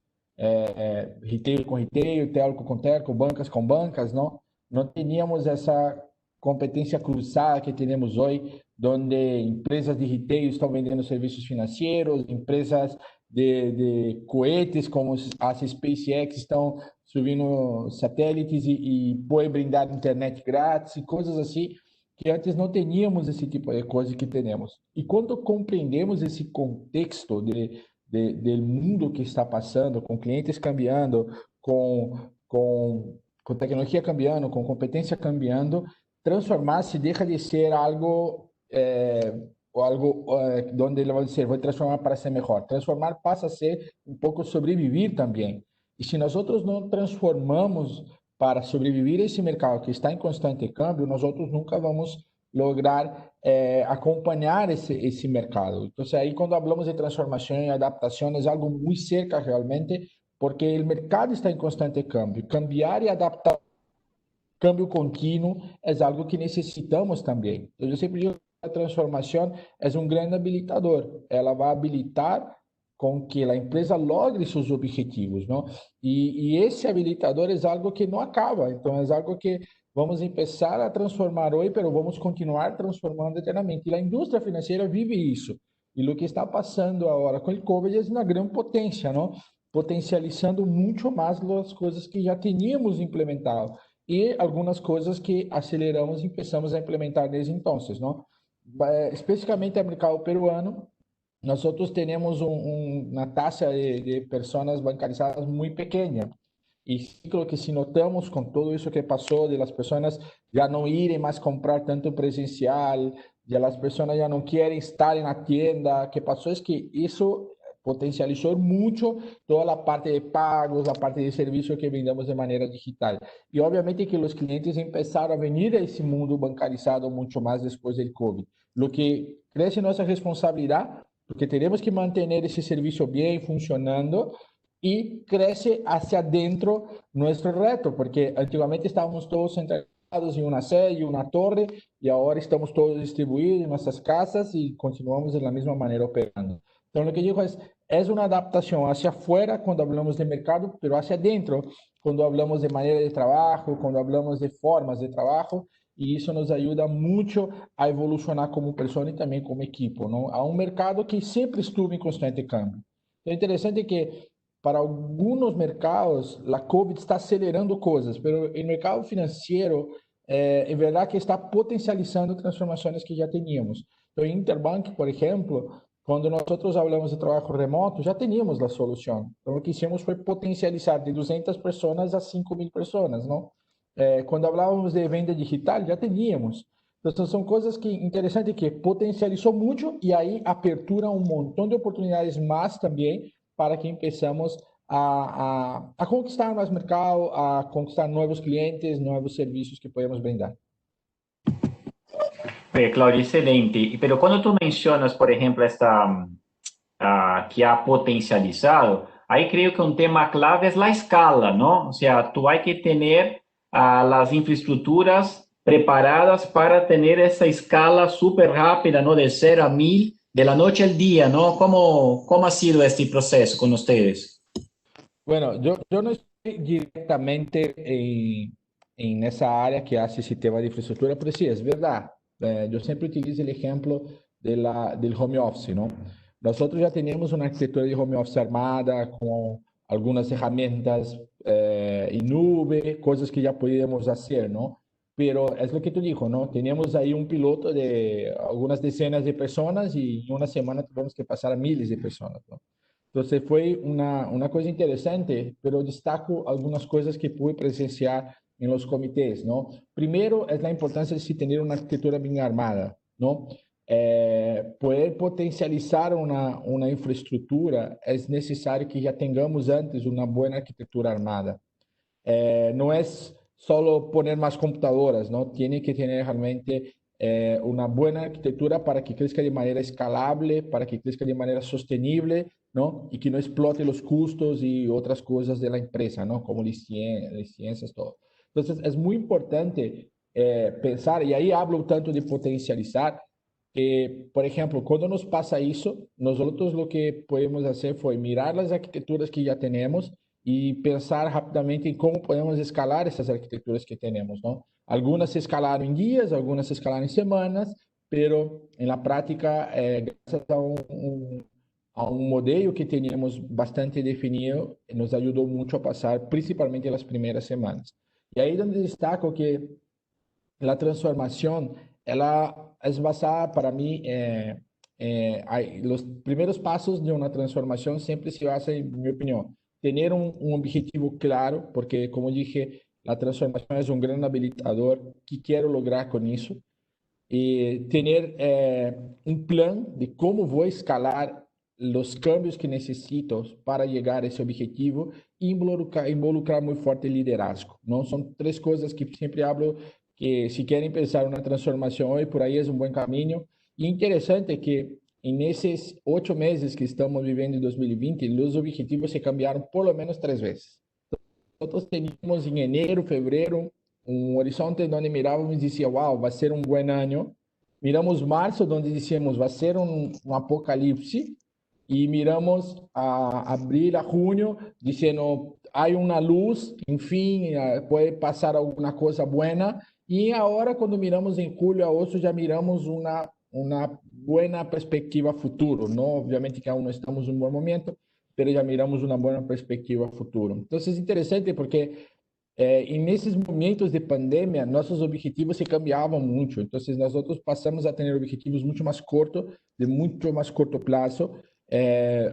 retail com retail, telco com telco, bancas com bancas, não? Não tínhamos essa competência cruzada que temos hoje, onde empresas de retail estão vendendo serviços financeiros, empresas de cohetes como a SpaceX estão subindo satélites e podem brindar internet grátis e coisas assim, que antes não teníamos esse tipo de coisa que temos. E quando compreendemos esse contexto do mundo que está passando, com clientes cambiando, com tecnologia cambiando, com competência cambiando, transformar-se deixa de ser algo onde ele vai dizer, vou transformar para ser melhor. Transformar passa a ser um pouco sobreviver também. E se nós não transformamos para sobreviver a esse mercado que está em constante câmbio, nós outros nunca vamos lograr acompanhar esse mercado. Então, aí quando falamos de transformação e adaptação, é algo muito cerca realmente, porque o mercado está em constante câmbio. Cambiar e adaptar, câmbio contínuo, é algo que necessitamos também. Então, eu sempre digo que a transformação é um grande habilitador. Ela vai habilitar com que a empresa logre seus objetivos, não? E esse habilitador é algo que não acaba, então é algo que vamos começar a transformar hoje, mas vamos continuar transformando eternamente. E a indústria financeira vive isso. E o que está passando agora com o COVID é uma grande potência, não? Potencializando muito mais as coisas que já tínhamos implementado e algumas coisas que aceleramos e começamos a implementar desde então, não? Especificamente no mercado peruano, nosotros tenemos una tasa de personas bancarizadas muy pequeña. Y creo que si notamos con todo eso que pasó, de las personas ya no irem más comprar tanto presencial, ya las personas ya no quieren estar en la tienda, que pasó es que eso potencializó mucho toda la parte de pagos, la parte de servicio que vendemos de manera digital. Y obviamente que los clientes empezaron a venir a ese mundo bancarizado mucho más después del COVID. Lo que crece nuestra responsabilidad, porque tenemos que mantener ese servicio bien funcionando y crece hacia adentro nuestro reto, porque antiguamente estábamos todos centralizados en una sede, una torre, y ahora estamos todos distribuidos en nuestras casas y continuamos de la misma manera operando. Entonces, lo que digo es una adaptación hacia afuera cuando hablamos de mercado, pero hacia adentro cuando hablamos de manera de trabajo, cuando hablamos de formas de trabajo, e isso nos ajuda muito a evolucionar como pessoa e também como equipe, não? Há um mercado que sempre estuvo em constante câmbio. É interessante que para alguns mercados a COVID está acelerando coisas, mas no mercado financeiro é verdade que está potencializando transformações que já tínhamos. Então, em Interbank, por exemplo, quando nós falamos de trabalho remoto, já tínhamos a solução. Então, o que hicimos foi potencializar de 200 pessoas a 5.000 pessoas, não? Quando falávamos de venda digital, já teníamos. Então, são coisas que interessantes que potencializou muito e aí apertura um montão de oportunidades mais também para que empeçamos a conquistar mais mercado, a conquistar novos clientes, novos serviços que podemos brindar. Claudio, excelente. Pero cuando tú mencionas, por ejemplo, esta que ha potencializado, ahí creo que un tema clave es la escala, ¿no? O sea, tú hay que tener las infraestructuras preparadas para tener esa escala súper rápida, ¿no? De 0 a 1000, de la noche al día, ¿no? ¿Cómo ha sido este proceso con ustedes? Bueno, yo no estoy directamente en esa área que hace ese tema de infraestructura, pero sí, es verdad. Yo siempre utilizo el ejemplo del home office, ¿no? Nosotros ya teníamos una arquitectura de home office armada con algunas herramientas en nube, cosas que ya podíamos hacer, ¿no? Pero es lo que tú dijo, ¿no? Teníamos ahí un piloto de algunas decenas de personas y en una semana tuvimos que pasar a miles de personas, ¿no? Entonces fue una cosa interesante, pero destaco algunas cosas que pude presenciar en los comités, ¿no? Primero es la importancia de tener una arquitectura bien armada, ¿no? Poder potencializar una infraestructura es necesario que ya tengamos antes una buena arquitectura armada. No es solo poner más computadoras, ¿no? Tiene que tener realmente una buena arquitectura para que crezca de manera escalable, para que crezca de manera sostenible, ¿no? Y que no explote los costos y otras cosas de la empresa, ¿no? Como licencias, todo. Entonces, es muy importante pensar, y ahí hablo tanto de potencializar, que, por ejemplo, cuando nos pasa eso, nosotros lo que podemos hacer fue mirar las arquitecturas que ya tenemos y pensar rápidamente en cómo podemos escalar essas arquiteturas que temos, não? Algumas se escalaram em dias, algumas se escalaram em semanas, pero na prática, graças a um modelo que tínhamos bastante definido, nos ajudou muito a passar, principalmente nas primeiras semanas. E aí onde destaco que a transformação, ela é basada, para mim, os primeiros passos de uma transformação sempre se basam, em minha opinião, ter um objetivo claro, porque, como dije, a transformação é um grande habilitador. Que quero lograr com isso? E ter um plano de como vou escalar os cambios que necessito para chegar a esse objetivo e involucrar muito forte o liderazgo. Não são três coisas que sempre hablo, que se querem pensar uma transformação hoje, por aí é um bom caminho. E interessante que nesses 8 meses que estamos vivendo em 2020, os objetivos se cambiaram por lo menos 3 vezes. Nosotros teníamos en enero, febrero, un horizonte donde mirábamos y decía, wow, va a ser un buen año. Miramos marzo, donde decíamos, va a ser un apocalipsis. Y miramos a abril, a junio, diciendo, hay una luz, en fin, puede pasar alguna cosa buena. Y ahora, cuando miramos en julio, agosto, ya miramos una buena perspectiva futuro, ¿no? Obviamente que aún no estamos en un buen momento, pero ya miramos una buena perspectiva a futuro. Entonces es interesante porque en esos momentos de pandemia, nuestros objetivos se cambiaban mucho. Entonces nosotros pasamos a tener objetivos mucho más cortos, de mucho más corto plazo,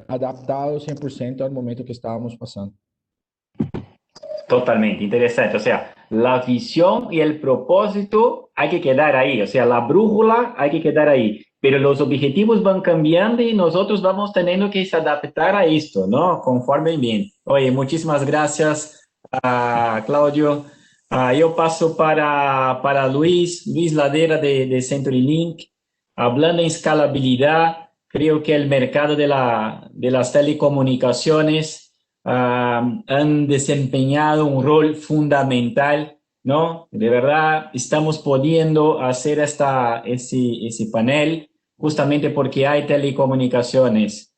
adaptados 100% al momento que estábamos pasando. Totalmente, interesante. O sea, la visión y el propósito hay que quedar ahí. O sea, la brújula hay que quedar ahí. Pero los objetivos van cambiando y nosotros vamos teniendo que se adaptar a esto, ¿no? Conforme bien. Oye, muchísimas gracias, Claudio. Yo paso para Luis Ladera de CenturyLink. Hablando en escalabilidad, creo que el mercado de las telecomunicaciones han desempeñado un rol fundamental, ¿no? De verdad, estamos pudiendo hacer ese panel justamente porque hay telecomunicaciones.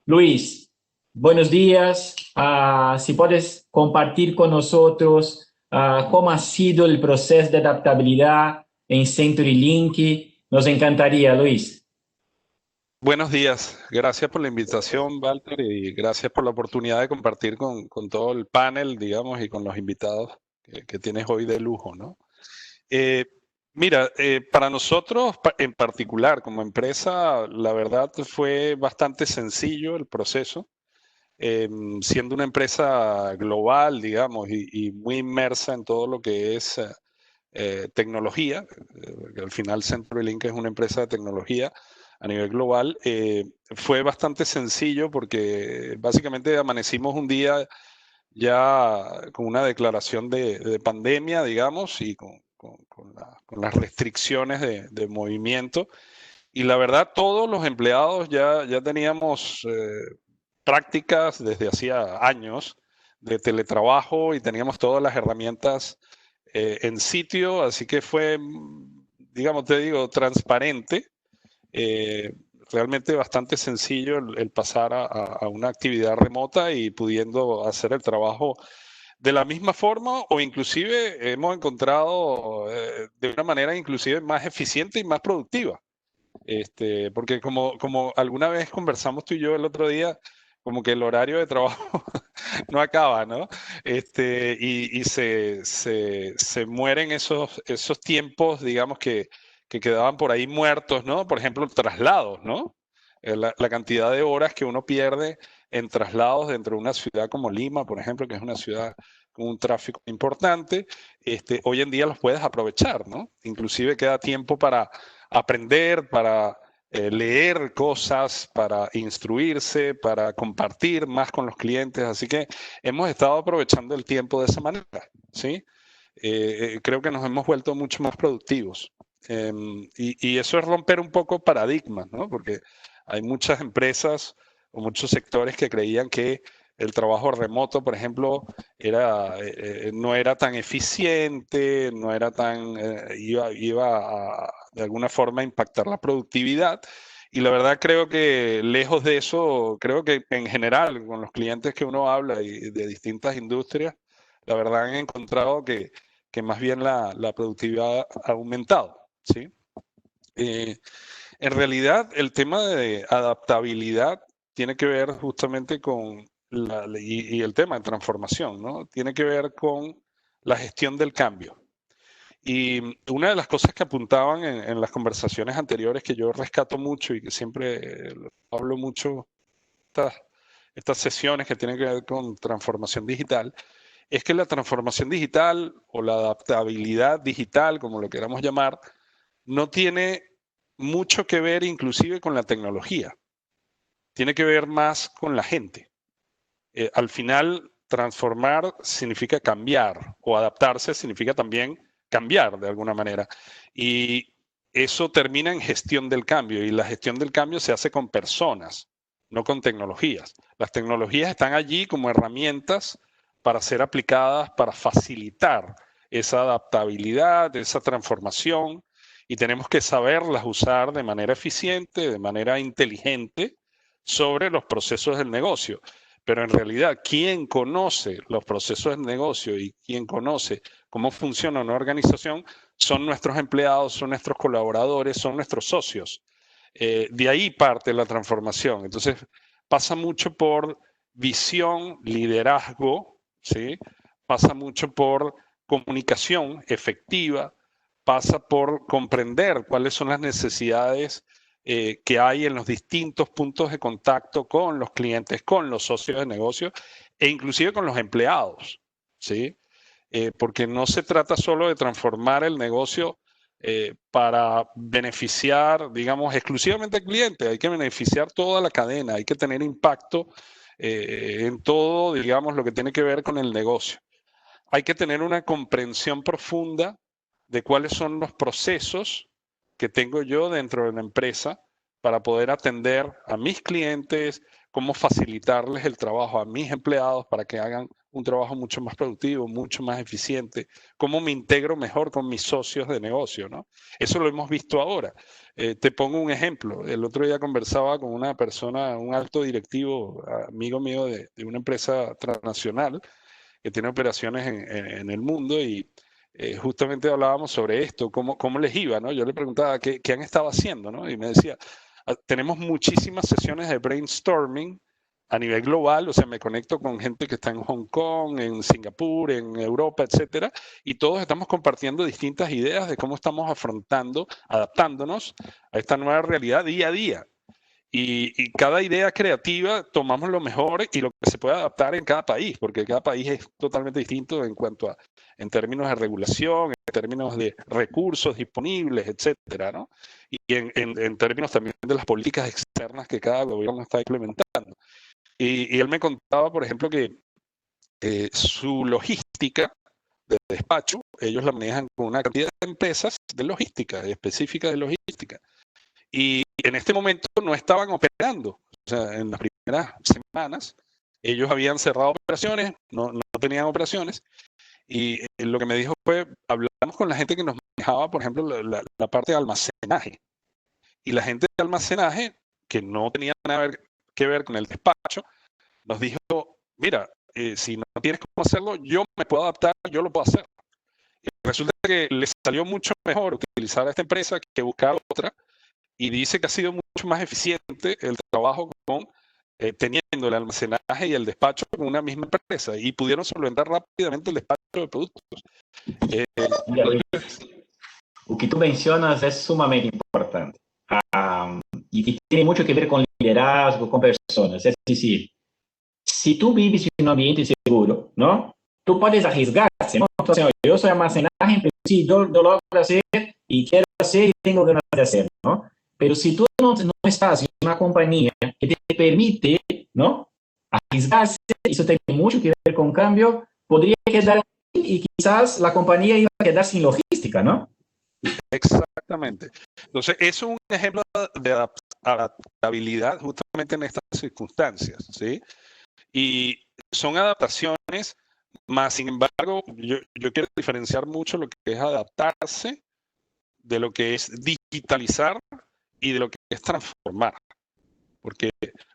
Luis, buenos días. Si puedes compartir con nosotros cómo ha sido el proceso de adaptabilidad en CenturyLink, nos encantaría, Luis. Buenos días, gracias por la invitación, Walter, y gracias por la oportunidad de compartir con todo el panel, digamos, y con los invitados que tienes hoy de lujo, ¿no? Mira, para nosotros en particular, como empresa, la verdad fue bastante sencillo el proceso, siendo una empresa global, digamos, y muy inmersa en todo lo que es tecnología, al final CenturyLink es una empresa de tecnología a nivel global, fue bastante sencillo porque básicamente amanecimos un día ya con una declaración de pandemia, digamos, y con las restricciones de movimiento. Y la verdad, todos los empleados ya teníamos prácticas desde hacía años de teletrabajo y teníamos todas las herramientas en sitio, así que fue, digamos, te digo, transparente, realmente bastante sencillo el pasar a una actividad remota y pudiendo hacer el trabajo de la misma forma o inclusive hemos encontrado de una manera inclusive más eficiente y más productiva. Porque como alguna vez conversamos tú y yo el otro día, como que el horario de trabajo no acaba, ¿no? Y se mueren esos tiempos, digamos, que quedaban por ahí muertos, ¿no? Por ejemplo, traslados, ¿no? La cantidad de horas que uno pierde en traslados dentro de una ciudad como Lima, por ejemplo, que es una ciudad con un tráfico importante, hoy en día los puedes aprovechar, ¿no? Inclusive queda tiempo para aprender, para leer cosas, para instruirse, para compartir más con los clientes. Así que hemos estado aprovechando el tiempo de esa manera, ¿sí? Creo que nos hemos vuelto mucho más productivos. Y eso es romper un poco paradigmas, ¿no? Porque hay muchas empresas o muchos sectores que creían que el trabajo remoto, por ejemplo, no era tan eficiente, no era tan, iba a, de alguna forma, impactar la productividad. Y la verdad creo que lejos de eso, creo que en general con los clientes que uno habla y de distintas industrias, la verdad han encontrado que más bien la productividad ha aumentado, ¿sí? En realidad, el tema de adaptabilidad tiene que ver justamente con y el tema de transformación, ¿no? Tiene que ver con la gestión del cambio. Y una de las cosas que apuntaban en las conversaciones anteriores que yo rescato mucho y que siempre hablo mucho, estas sesiones que tienen que ver con transformación digital, es que la transformación digital o la adaptabilidad digital, como lo queramos llamar, no tiene mucho que ver inclusive con la tecnología. Tiene que ver más con la gente. Al final, transformar significa cambiar o adaptarse significa también cambiar de alguna manera. Y eso termina en gestión del cambio y la gestión del cambio se hace con personas, no con tecnologías. Las tecnologías están allí como herramientas para ser aplicadas, para facilitar esa adaptabilidad, esa transformación y tenemos que saberlas usar de manera eficiente, de manera inteligente sobre los procesos del negocio. Pero en realidad, quien conoce los procesos del negocio y quien conoce cómo funciona una organización son nuestros empleados, son nuestros colaboradores, son nuestros socios. De ahí parte la transformación. Entonces, pasa mucho por visión, liderazgo, ¿sí? Pasa mucho por comunicación efectiva, pasa por comprender cuáles son las necesidades que hay en los distintos puntos de contacto con los clientes, con los socios de negocio e inclusive con los empleados, ¿sí? Porque no se trata solo de transformar el negocio para beneficiar, digamos, exclusivamente al cliente, hay que beneficiar toda la cadena, hay que tener impacto en todo, digamos, lo que tiene que ver con el negocio. Hay que tener una comprensión profunda de cuáles son los procesos que tengo yo dentro de la empresa para poder atender a mis clientes, cómo facilitarles el trabajo a mis empleados para que hagan un trabajo mucho más productivo, mucho más eficiente, cómo me integro mejor con mis socios de negocio, ¿no? Eso lo hemos visto ahora. Te pongo un ejemplo. El otro día conversaba con una persona, un alto directivo, amigo mío de una empresa transnacional, que tiene operaciones en el mundo y justamente hablábamos sobre esto, cómo les iba, ¿no? Yo le preguntaba qué han estado haciendo, ¿no? Y me decía, tenemos muchísimas sesiones de brainstorming a nivel global, o sea, me conecto con gente que está en Hong Kong, en Singapur, en Europa, etcétera, y todos estamos compartiendo distintas ideas de cómo estamos afrontando, adaptándonos a esta nueva realidad día a día. Y cada idea creativa tomamos lo mejor y lo que se puede adaptar en cada país, porque cada país es totalmente distinto en cuanto a, en términos de regulación, en términos de recursos disponibles, etcétera, ¿no? Y en términos también de las políticas externas que cada gobierno está implementando. Y él me contaba, por ejemplo, que su logística de despacho, ellos la manejan con una cantidad de empresas de logística, específica de logística. Y en este momento no estaban operando. sea, en las primeras semanas, ellos habían cerrado operaciones, no tenían operaciones, y lo que me dijo fue, hablamos con la gente que nos manejaba, por ejemplo, la parte de almacenaje, y la gente de almacenaje, que no tenía nada que ver con el despacho, nos dijo, mira, si no tienes cómo hacerlo, yo me puedo adaptar, yo lo puedo hacer. Y resulta que les salió mucho mejor utilizar a esta empresa que buscar otra, y dice que ha sido mucho más eficiente el trabajo con teniendo el almacenaje y el despacho con una misma empresa, y pudieron solventar rápidamente el despacho de productos. Mira, Luis, lo que tú mencionas es sumamente importante. Y tiene mucho que ver con liderazgo, con personas. Es decir, si tú vives en un ambiente seguro, ¿no? Tú puedes arriesgarse, ¿no? Entonces, yo soy almacenaje, pero sí, yo lo logro hacer y quiero hacer y tengo ganas de hacer, ¿no? Pero si tú no estás en una compañía que te permite, ¿no? Arriesgarse, eso tiene mucho que ver con cambio, podría quedar y quizás la compañía iba a quedar sin logística, ¿no? Exactamente. Entonces, eso es un ejemplo de adaptabilidad justamente en estas circunstancias, ¿sí? Y son adaptaciones, más sin embargo, yo quiero diferenciar mucho lo que es adaptarse de lo que es digitalizar y de lo que es transformar. Porque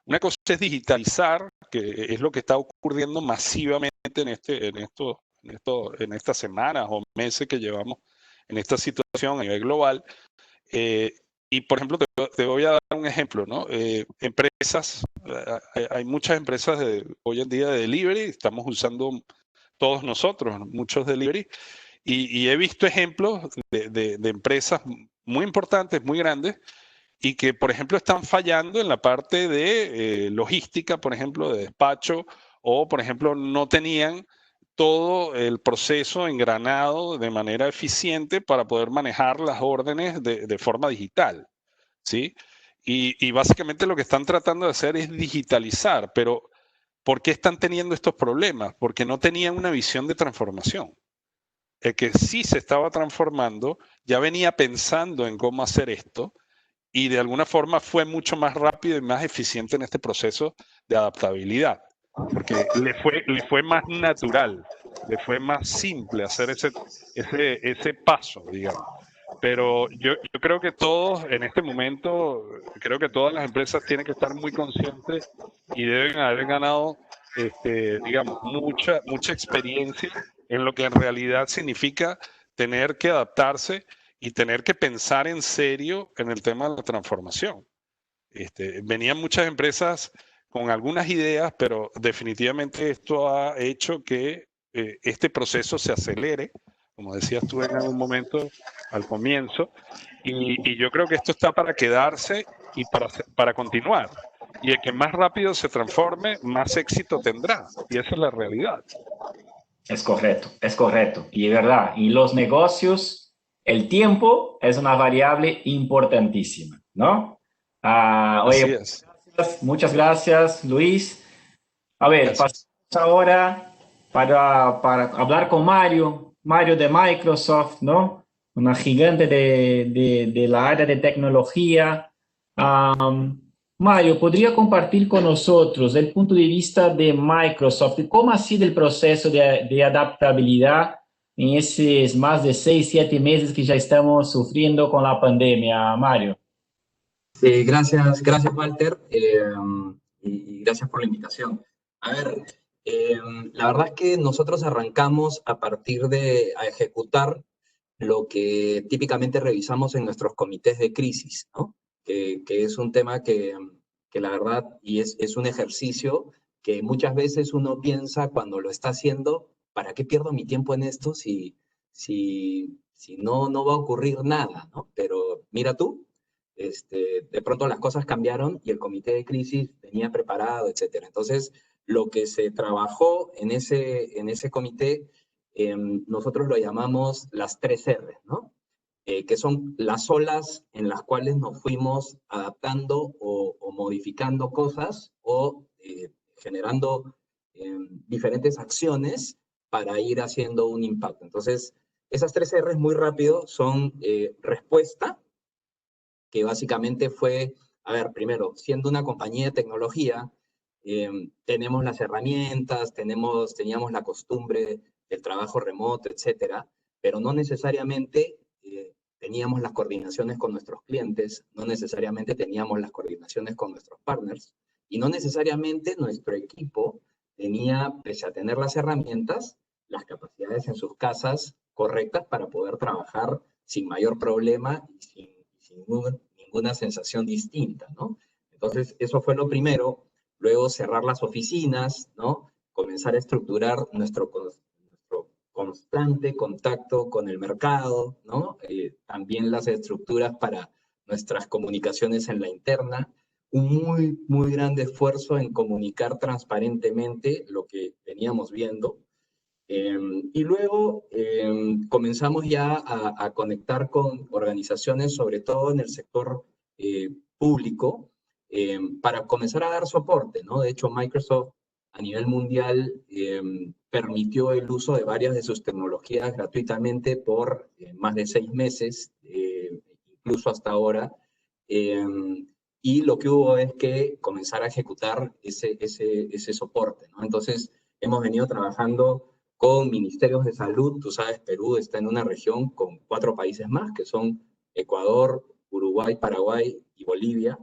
una cosa es digitalizar, que es lo que está ocurriendo masivamente en estas semanas o meses que llevamos en esta situación a nivel global. Y, por ejemplo, te voy a dar un ejemplo, ¿no? Empresas, hay muchas empresas hoy en día de delivery, estamos usando todos nosotros muchos delivery, y he visto ejemplos de empresas muy importantes, muy grandes, y que, por ejemplo, están fallando en la parte de logística, por ejemplo, de despacho, o, por ejemplo, no tenían todo el proceso engranado de manera eficiente para poder manejar las órdenes de forma digital, ¿sí? Y básicamente lo que están tratando de hacer es digitalizar, pero ¿por qué están teniendo estos problemas? Porque no tenían una visión de transformación. El que sí se estaba transformando ya venía pensando en cómo hacer esto, y de alguna forma fue mucho más rápido y más eficiente en este proceso de adaptabilidad, porque le fue más natural, le fue más simple hacer ese paso, digamos. Pero yo creo que todos en este momento, creo que todas las empresas tienen que estar muy conscientes y deben haber ganado, digamos, mucha experiencia en lo que en realidad significa tener que adaptarse y tener que pensar en serio en el tema de la transformación. Venían muchas empresas con algunas ideas, pero definitivamente esto ha hecho que este proceso se acelere, como decías tú en algún momento al comienzo, y yo creo que esto está para quedarse y para continuar. Y el que más rápido se transforme, más éxito tendrá. Y esa es la realidad. Es correcto. Y es verdad, en los negocios el tiempo es una variable importantísima, ¿no? Así Oye, es. muchas gracias, Luis. A ver, Gracias. pasamos ahora para hablar con Mario de Microsoft, ¿no? Una gigante de la área de tecnología. Mario, ¿podría compartir con nosotros el punto de vista de Microsoft? ¿Cómo ha sido el proceso de adaptabilidad en esos más de 6, 7 meses que ya estamos sufriendo con la pandemia, Mario? Sí, gracias Walter, y gracias por la invitación. A ver, la verdad es que nosotros arrancamos a ejecutar lo que típicamente revisamos en nuestros comités de crisis, ¿no? Que es un tema que la verdad, y es un ejercicio que muchas veces uno piensa cuando lo está haciendo, ¿para qué pierdo mi tiempo en esto si no va a ocurrir nada, ¿no? Pero mira tú, de pronto las cosas cambiaron y el comité de crisis venía preparado, etcétera. Entonces, lo que se trabajó en ese comité, nosotros lo llamamos las 3 R, ¿no? Que son las olas en las cuales nos fuimos adaptando o modificando cosas o generando diferentes acciones para ir haciendo un impacto. Entonces, esas 3 R's muy rápido son respuesta, que básicamente fue a ver, primero, siendo una compañía de tecnología, tenemos las herramientas, teníamos la costumbre del trabajo remoto, etcétera, pero no necesariamente teníamos las coordinaciones con nuestros clientes, no necesariamente teníamos las coordinaciones con nuestros partners, y no necesariamente nuestro equipo tenía, pese a tener las herramientas, las capacidades en sus casas correctas para poder trabajar sin mayor problema y sin ninguna sensación distinta, ¿no? Entonces, eso fue lo primero. Luego, cerrar las oficinas, ¿no? Comenzar a estructurar nuestro constante contacto con el mercado, ¿no? También las estructuras para nuestras comunicaciones en la interna, un muy grande esfuerzo en comunicar transparentemente lo que veníamos viendo. Y luego comenzamos ya a conectar con organizaciones, sobre todo en el sector público, para comenzar a dar soporte, ¿no? De hecho, Microsoft a nivel mundial permitió el uso de varias de sus tecnologías gratuitamente por más de 6 meses, incluso hasta ahora. Y lo que hubo es que comenzar a ejecutar ese soporte, ¿no? Entonces, hemos venido trabajando con ministerios de salud. Tú sabes, Perú está en una región con 4 países más, que son Ecuador, Uruguay, Paraguay y Bolivia,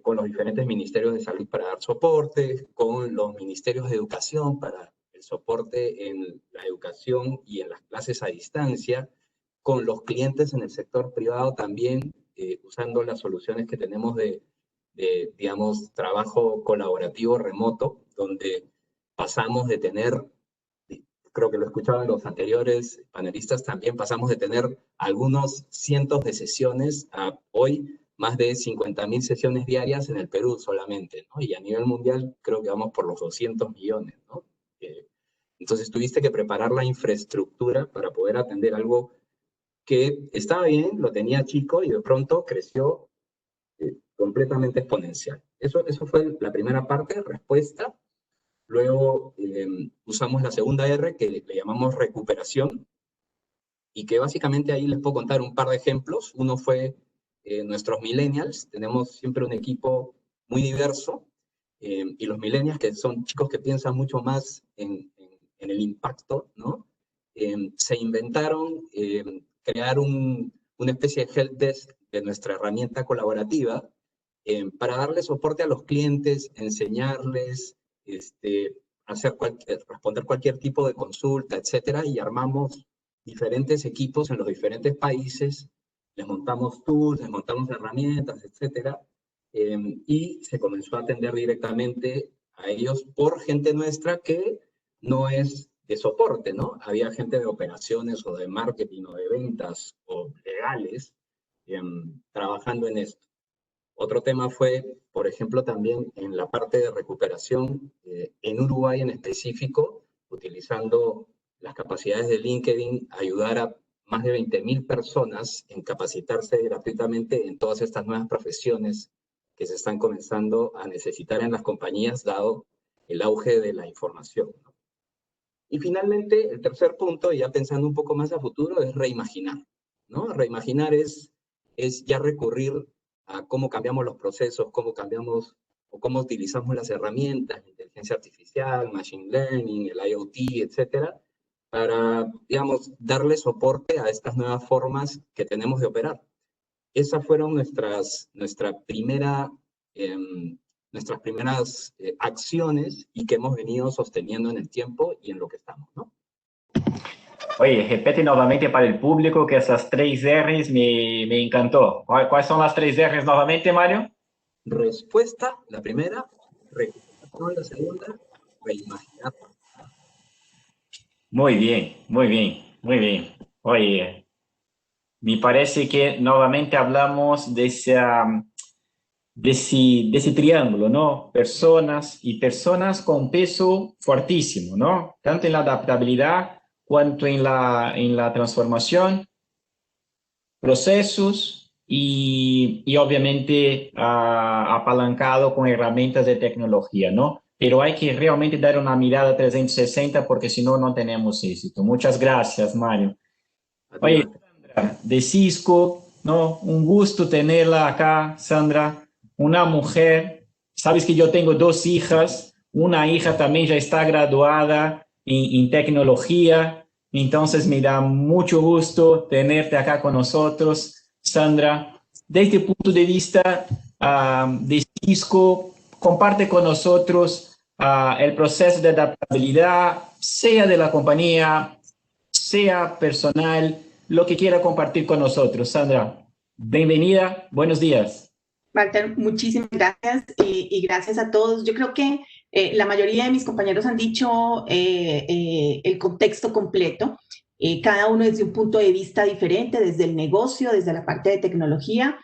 con los diferentes ministerios de salud para dar soporte, con los ministerios de educación para el soporte en la educación y en las clases a distancia, con los clientes en el sector privado también, usando las soluciones que tenemos de, digamos, trabajo colaborativo remoto, donde pasamos de tener, creo que lo escuchaban los anteriores panelistas también, pasamos de tener algunos cientos de sesiones a hoy más de 50.000 sesiones diarias en el Perú solamente, ¿no? Y a nivel mundial creo que vamos por los 200 millones, ¿no? Entonces tuviste que preparar la infraestructura para poder atender algo que estaba bien, lo tenía chico y de pronto creció completamente exponencial. Eso fue la primera parte, respuesta. Luego usamos la segunda R, que le llamamos recuperación, y que básicamente ahí les puedo contar un par de ejemplos. Uno fue nuestros millennials. Tenemos siempre un equipo muy diverso, y los millennials, que son chicos que piensan mucho más en el impacto, ¿no? Se inventaron crear una especie de help desk de nuestra herramienta colaborativa para darle soporte a los clientes, enseñarles, responder cualquier tipo de consulta, etcétera, y armamos diferentes equipos en los diferentes países, les montamos tools, les montamos herramientas, etcétera, y se comenzó a atender directamente a ellos por gente nuestra que no es de soporte, ¿no? Había gente de operaciones o de marketing o de ventas o legales trabajando en esto. Otro tema fue, por ejemplo, también en la parte de recuperación, en Uruguay en específico, utilizando las capacidades de LinkedIn, ayudar a más de 20.000 personas en capacitarse gratuitamente en todas estas nuevas profesiones que se están comenzando a necesitar en las compañías, dado el auge de la información, ¿no? Y finalmente, el tercer punto, ya pensando un poco más a futuro, es reimaginar, ¿no? Reimaginar es ya recurrir a cómo cambiamos los procesos, cómo cambiamos o cómo utilizamos las herramientas, la inteligencia artificial, machine learning, el IoT, etcétera, para, digamos, darle soporte a estas nuevas formas que tenemos de operar. Esas fueron nuestras primeras acciones y que hemos venido sosteniendo en el tiempo y en lo que estamos, ¿no? Oye, repite nuevamente para el público que esas 3 R's me encantó. ¿Cuáles son las 3 R's nuevamente, Mario? Respuesta, la primera. Recuperación, la segunda. Reimaginar. Muy bien, muy bien, muy bien. Oye, me parece que nuevamente hablamos de ese triángulo, ¿no? Personas y personas con peso fuertísimo, ¿no? Tanto en la adaptabilidad cuanto en la transformación, procesos y obviamente apalancado con herramientas de tecnología, ¿no? Pero hay que realmente dar una mirada 360 porque si no, no tenemos éxito. Muchas gracias, Mario. Oye, Sandra, de Cisco, ¿no? Un gusto tenerla acá, Sandra, una mujer. Sabes que yo tengo 2 hijas, una hija también ya está graduada en tecnología, entonces me da mucho gusto tenerte acá con nosotros, Sandra. Desde el punto de vista de Cisco, comparte con nosotros el proceso de adaptabilidad, sea de la compañía, sea personal, lo que quiera compartir con nosotros. Sandra, bienvenida, buenos días. Walter, muchísimas gracias y gracias a todos. Yo creo que la mayoría de mis compañeros han dicho el contexto completo, cada uno desde un punto de vista diferente, desde el negocio, desde la parte de tecnología.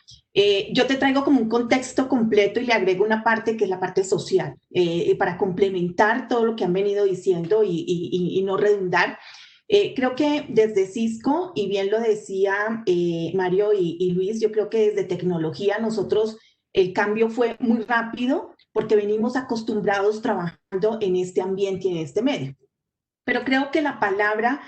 Yo te traigo como un contexto completo y le agrego una parte que es la parte social, para complementar todo lo que han venido diciendo y no redundar. Creo que desde Cisco, y bien lo decía Mario y Luis, yo creo que desde tecnología nosotros el cambio fue muy rápido porque venimos acostumbrados trabajando en este ambiente y en este medio. Pero creo que la palabra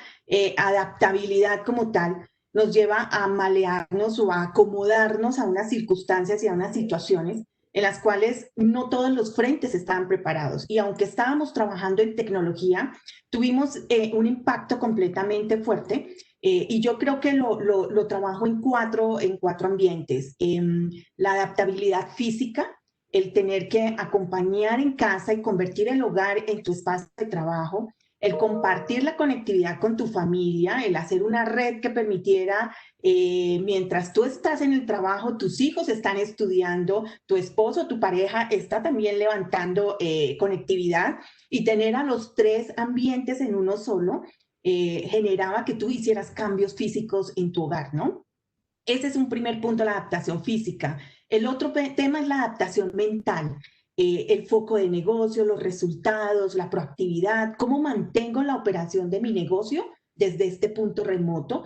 adaptabilidad como tal nos lleva a malearnos o a acomodarnos a unas circunstancias y a unas situaciones en las cuales no todos los frentes estaban preparados. Y aunque estábamos trabajando en tecnología, tuvimos un impacto completamente fuerte. Y yo creo que lo trabajo en cuatro ambientes. La adaptabilidad física, el tener que acompañar en casa y convertir el hogar en tu espacio de trabajo, el compartir la conectividad con tu familia, el hacer una red que permitiera, mientras tú estás en el trabajo, tus hijos están estudiando, tu esposo, tu pareja está también levantando conectividad, y tener a los 3 ambientes en uno solo generaba que tú hicieras cambios físicos en tu hogar, ¿no? Ese es un primer punto, la adaptación física. El otro tema es la adaptación mental, el foco de negocio, los resultados, la proactividad, cómo mantengo la operación de mi negocio desde este punto remoto,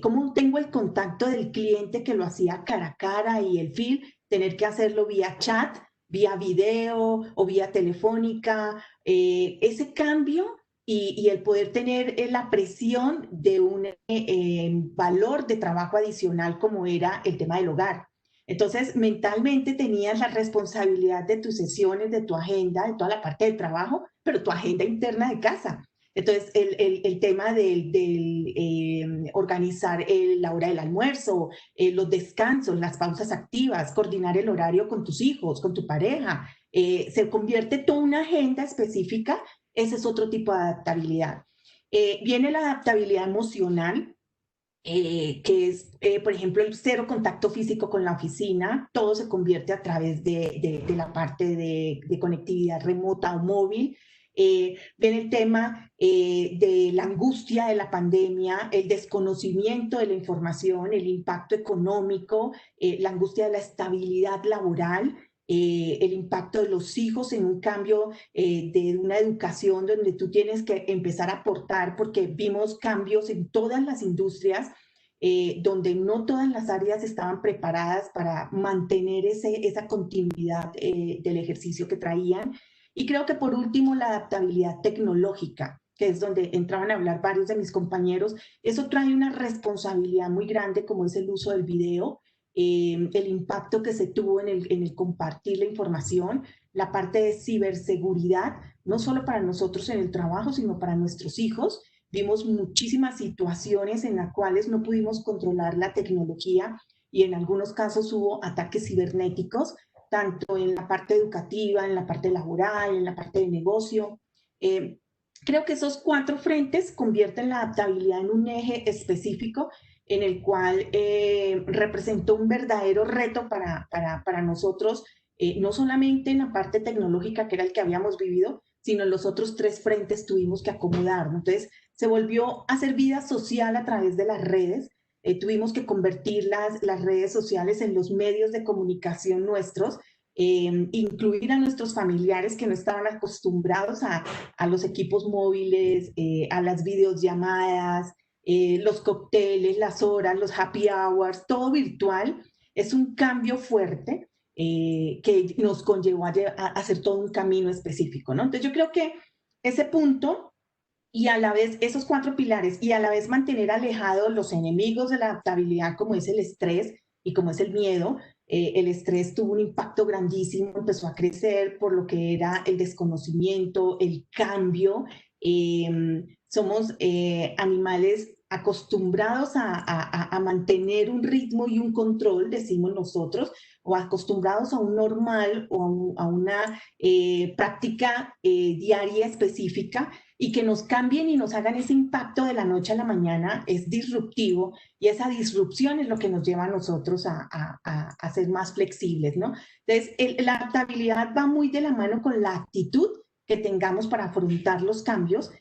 cómo tengo el contacto del cliente que lo hacía cara a cara y el feel, tener que hacerlo vía chat, vía video o vía telefónica, ese cambio y el poder tener la presión de un valor de trabajo adicional como era el tema del hogar. Entonces, mentalmente tenías la responsabilidad de tus sesiones, de tu agenda, de toda la parte del trabajo, pero tu agenda interna de casa. Entonces, el tema del organizar la hora del almuerzo, los descansos, las pausas activas, coordinar el horario con tus hijos, con tu pareja, se convierte toda una agenda específica. Ese es otro tipo de adaptabilidad. Viene la adaptabilidad emocional, que es, por ejemplo, el cero contacto físico con la oficina. Todo se convierte a través de la parte de conectividad remota o móvil. Viene el tema de la angustia de la pandemia, el desconocimiento de la información, el impacto económico, la angustia de la estabilidad laboral, el impacto de los hijos en un cambio de una educación donde tú tienes que empezar a aportar, porque vimos cambios en todas las industrias, donde no todas las áreas estaban preparadas para mantener esa continuidad del ejercicio que traían. Y creo que por último la adaptabilidad tecnológica, que es donde entraban a hablar varios de mis compañeros. Eso trae una responsabilidad muy grande, como es el uso del video, el impacto que se tuvo en el compartir la información, la parte de ciberseguridad, no solo para nosotros en el trabajo, sino para nuestros hijos. Vimos muchísimas situaciones en las cuales no pudimos controlar la tecnología y en algunos casos hubo ataques cibernéticos, tanto en la parte educativa, en la parte laboral, en la parte de negocio. Creo que esos 4 frentes convierten la adaptabilidad en un eje específico en el cual representó un verdadero reto para nosotros, no solamente en la parte tecnológica, que era el que habíamos vivido, sino en los otros 3 frentes tuvimos que acomodarnos. Entonces, se volvió a hacer vida social a través de las redes. Tuvimos que convertir las redes sociales en los medios de comunicación nuestros, incluir a nuestros familiares que no estaban acostumbrados a los equipos móviles, a las videollamadas, los cócteles, las horas, los happy hours, todo virtual. Es un cambio fuerte que nos conllevó a hacer todo un camino específico, ¿no? Entonces yo creo que ese punto y a la vez esos 4 pilares, y a la vez mantener alejados los enemigos de la adaptabilidad, como es el estrés y como es el miedo. El estrés tuvo un impacto grandísimo, empezó a crecer por lo que era el desconocimiento, el cambio. Somos animales acostumbrados a mantener un ritmo y un control, decimos nosotros, o acostumbrados a un normal o a una práctica diaria específica, y que nos cambien y nos hagan ese impacto de la noche a la mañana es disruptivo, y esa disrupción es lo que nos lleva a nosotros a ser más flexibles, ¿no? Entonces, la adaptabilidad va muy de la mano con la actitud que tengamos para afrontar los cambios,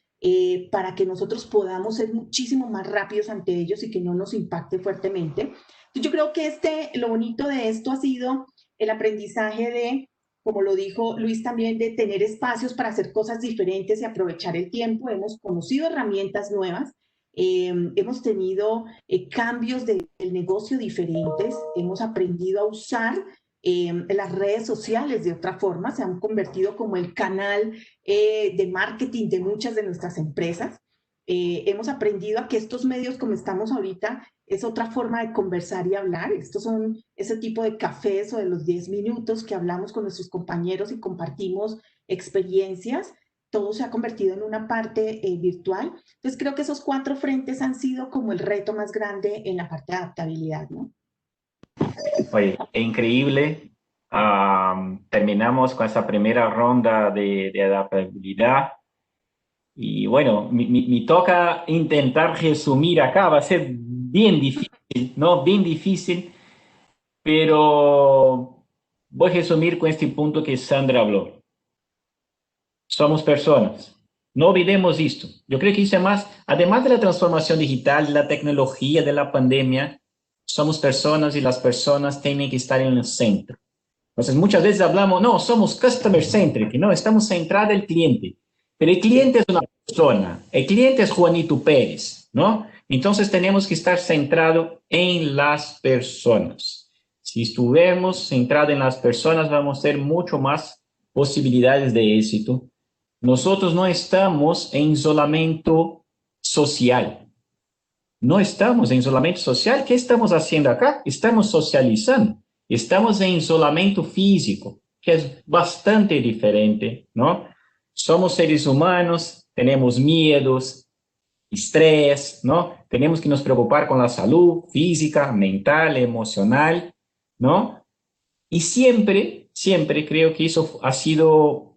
para que nosotros podamos ser muchísimo más rápidos ante ellos y que no nos impacte fuertemente. Entonces, yo creo que lo bonito de esto ha sido el aprendizaje de, como lo dijo Luis también, de tener espacios para hacer cosas diferentes y aprovechar el tiempo. Hemos conocido herramientas nuevas, hemos tenido cambios del negocio diferentes, hemos aprendido a usar las redes sociales de otra forma, se han convertido como el canal de marketing de muchas de nuestras empresas. Hemos aprendido a que estos medios como estamos ahorita es otra forma de conversar y hablar. Estos son ese tipo de cafés o de los 10 minutos que hablamos con nuestros compañeros y compartimos experiencias. Todo se ha convertido en una parte virtual. Entonces creo que esos 4 frentes han sido como el reto más grande en la parte de adaptabilidad, ¿no? Oye, increíble. Terminamos con esa primera ronda de adaptabilidad. Y bueno, me toca intentar resumir acá, va a ser bien difícil, ¿no? Bien difícil, pero voy a resumir con este punto que Sandra habló. Somos personas. No olvidemos esto. Yo creo que eso es más, además de la transformación digital, de la tecnología, de la pandemia, somos personas y las personas tienen que estar en el centro. Entonces, muchas veces hablamos, no, somos customer centric, no, estamos centrados en el cliente. Pero el cliente es una persona, el cliente es Juanito Pérez, ¿no? Entonces tenemos que estar centrados en las personas. Si estuviéramos centrados en las personas, vamos a tener mucho más posibilidades de éxito. Nosotros no estamos en isolamiento social. No estamos en isolamiento social. ¿Qué estamos haciendo acá? Estamos socializando. Estamos en isolamiento físico, que es bastante diferente, ¿no? Somos seres humanos, tenemos miedos, estrés, ¿no? Tenemos que nos preocupar con la salud física, mental, emocional, ¿no? Y siempre creo que eso ha sido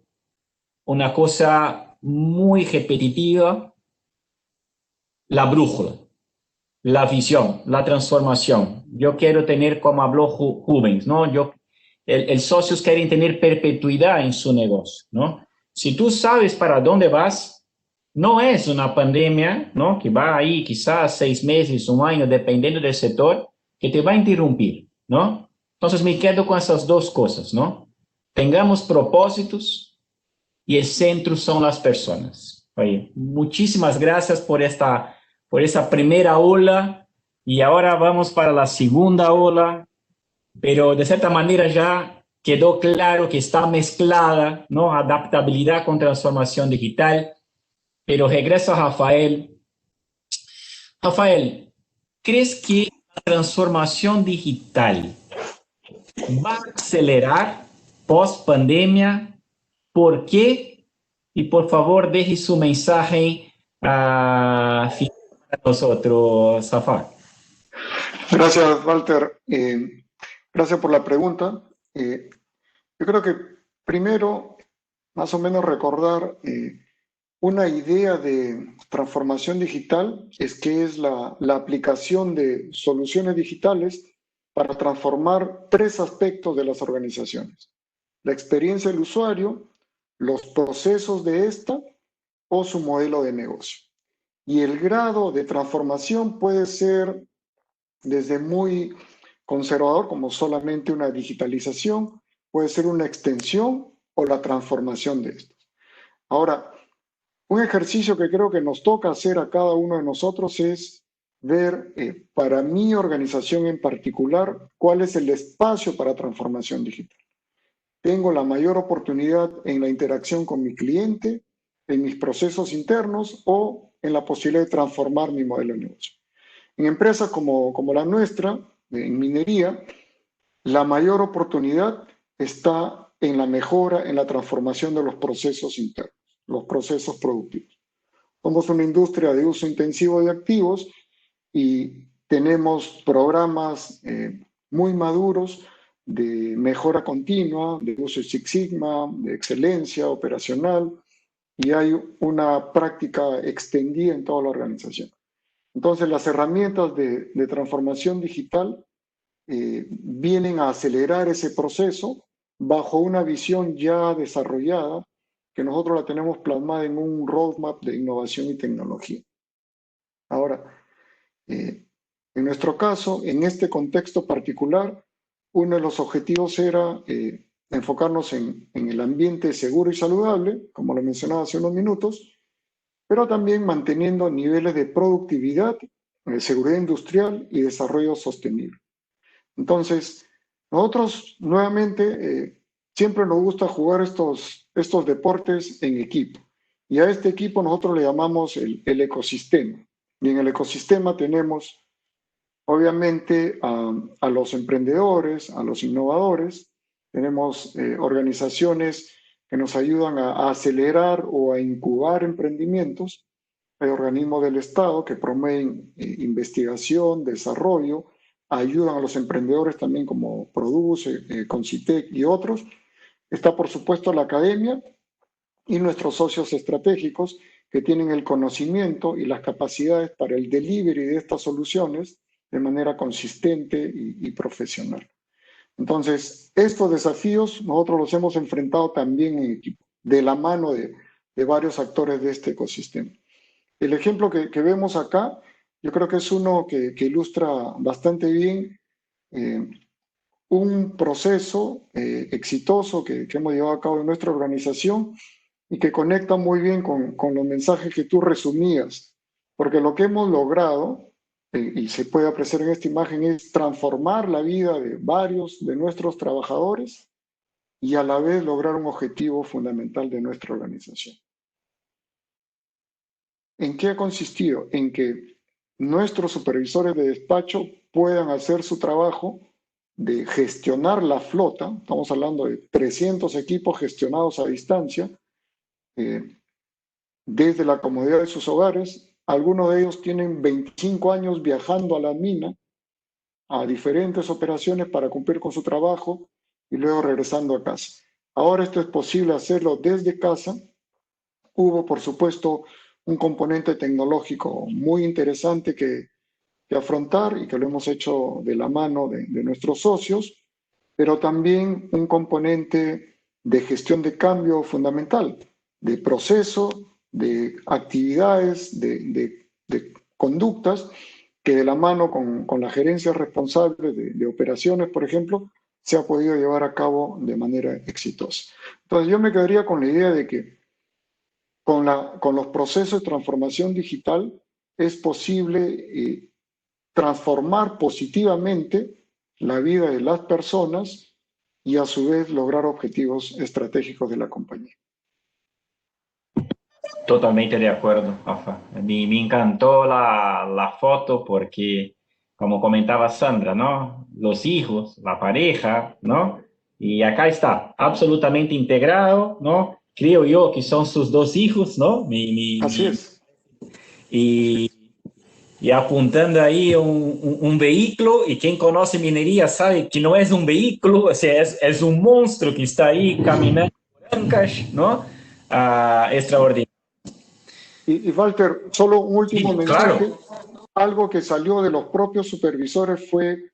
una cosa muy repetitiva, la brújula, la visión, la transformación. Yo quiero tener, como habló Rubens, ¿no? El socios quieren tener perpetuidad en su negocio, ¿no? Si tú sabes para dónde vas, no es una pandemia, ¿no? Que va ahí quizás 6 meses, un año, dependiendo del sector, que te va a interrumpir, ¿no? Entonces me quedo con esas 2 cosas, ¿no? Tengamos propósitos y el centro son las personas. Oye, muchísimas gracias por esa primera ola, y ahora vamos para la segunda ola, pero de cierta manera ya quedó claro que está mezclada, ¿no? Adaptabilidad con transformación digital. Pero regreso a Rafael. Rafael, ¿crees que la transformación digital va a acelerar post pandemia? ¿Por qué? Y por favor, deje su mensaje para nosotros, Rafael. Gracias, Walter. Gracias por la pregunta. Yo creo que primero, más o menos recordar una idea de transformación digital es que es la aplicación de soluciones digitales para transformar 3 aspectos de las organizaciones: la experiencia del usuario, los procesos de esta o su modelo de negocio. Y el grado de transformación puede ser desde muy conservador, como solamente una digitalización, puede ser una extensión o la transformación de estos. Ahora, un ejercicio que creo que nos toca hacer a cada uno de nosotros es ver para mi organización en particular cuál es el espacio para transformación digital. Tengo la mayor oportunidad en la interacción con mi cliente, en mis procesos internos o en la posibilidad de transformar mi modelo de negocio. En empresas como la nuestra, en minería, la mayor oportunidad está en la mejora, en la transformación de los procesos internos, los procesos productivos. Somos una industria de uso intensivo de activos y tenemos programas muy maduros de mejora continua, de uso de Six Sigma, de excelencia operacional, y hay una práctica extendida en toda la organización. Entonces, las herramientas de transformación digital vienen a acelerar ese proceso bajo una visión ya desarrollada que nosotros la tenemos plasmada en un roadmap de innovación y tecnología. Ahora, en nuestro caso, en este contexto particular, uno de los objetivos era enfocarnos en el ambiente seguro y saludable, como lo mencionaba hace unos minutos, pero también manteniendo niveles de productividad, seguridad industrial y desarrollo sostenible. Entonces, nosotros nuevamente siempre nos gusta jugar estos deportes en equipo. Y a este equipo nosotros le llamamos el ecosistema. Y en el ecosistema tenemos, obviamente, a los emprendedores, a los innovadores, tenemos organizaciones que nos ayudan a acelerar o a incubar emprendimientos. Hay organismos del Estado que promueven investigación, desarrollo, ayudan a los emprendedores también como Produce, Concitec y otros. Está, por supuesto, la academia y nuestros socios estratégicos que tienen el conocimiento y las capacidades para el delivery de estas soluciones de manera consistente y profesional. Entonces, estos desafíos nosotros los hemos enfrentado también en equipo, de la mano de varios actores de este ecosistema. El ejemplo que vemos acá, yo creo que es uno que ilustra bastante bien un proceso exitoso que hemos llevado a cabo en nuestra organización y que conecta muy bien con los mensajes que tú resumías, porque lo que hemos logrado, y se puede apreciar en esta imagen, es transformar la vida de varios de nuestros trabajadores y a la vez lograr un objetivo fundamental de nuestra organización. ¿En qué ha consistido? En que nuestros supervisores de despacho puedan hacer su trabajo de gestionar la flota. Estamos hablando de 300 equipos gestionados a distancia, desde la comodidad de sus hogares. Algunos de ellos tienen 25 años viajando a la mina, a diferentes operaciones para cumplir con su trabajo y luego regresando a casa. Ahora esto es posible hacerlo desde casa. Hubo, por supuesto, un componente tecnológico muy interesante que afrontar y que lo hemos hecho de la mano de nuestros socios, pero también un componente de gestión de cambio fundamental, de proceso, de actividades, de conductas, que de la mano con la gerencia responsable de operaciones, por ejemplo, se ha podido llevar a cabo de manera exitosa. Entonces yo me quedaría con la idea de que con los procesos de transformación digital es posible transformar positivamente la vida de las personas y a su vez lograr objetivos estratégicos de la compañía. Totalmente de acuerdo, Rafa. Me encantó la foto porque, como comentaba Sandra, ¿no? Los hijos, la pareja, ¿no? Y acá está, absolutamente integrado, ¿no? Creo yo que son sus dos hijos, ¿no? Así es. Y apuntando ahí un vehículo, y quien conoce minería sabe que no es un vehículo, o sea, es un monstruo que está ahí caminando por Ancash, ¿no? Extraordinario. Y Walter, solo un último mensaje. Claro. Algo que salió de los propios supervisores fue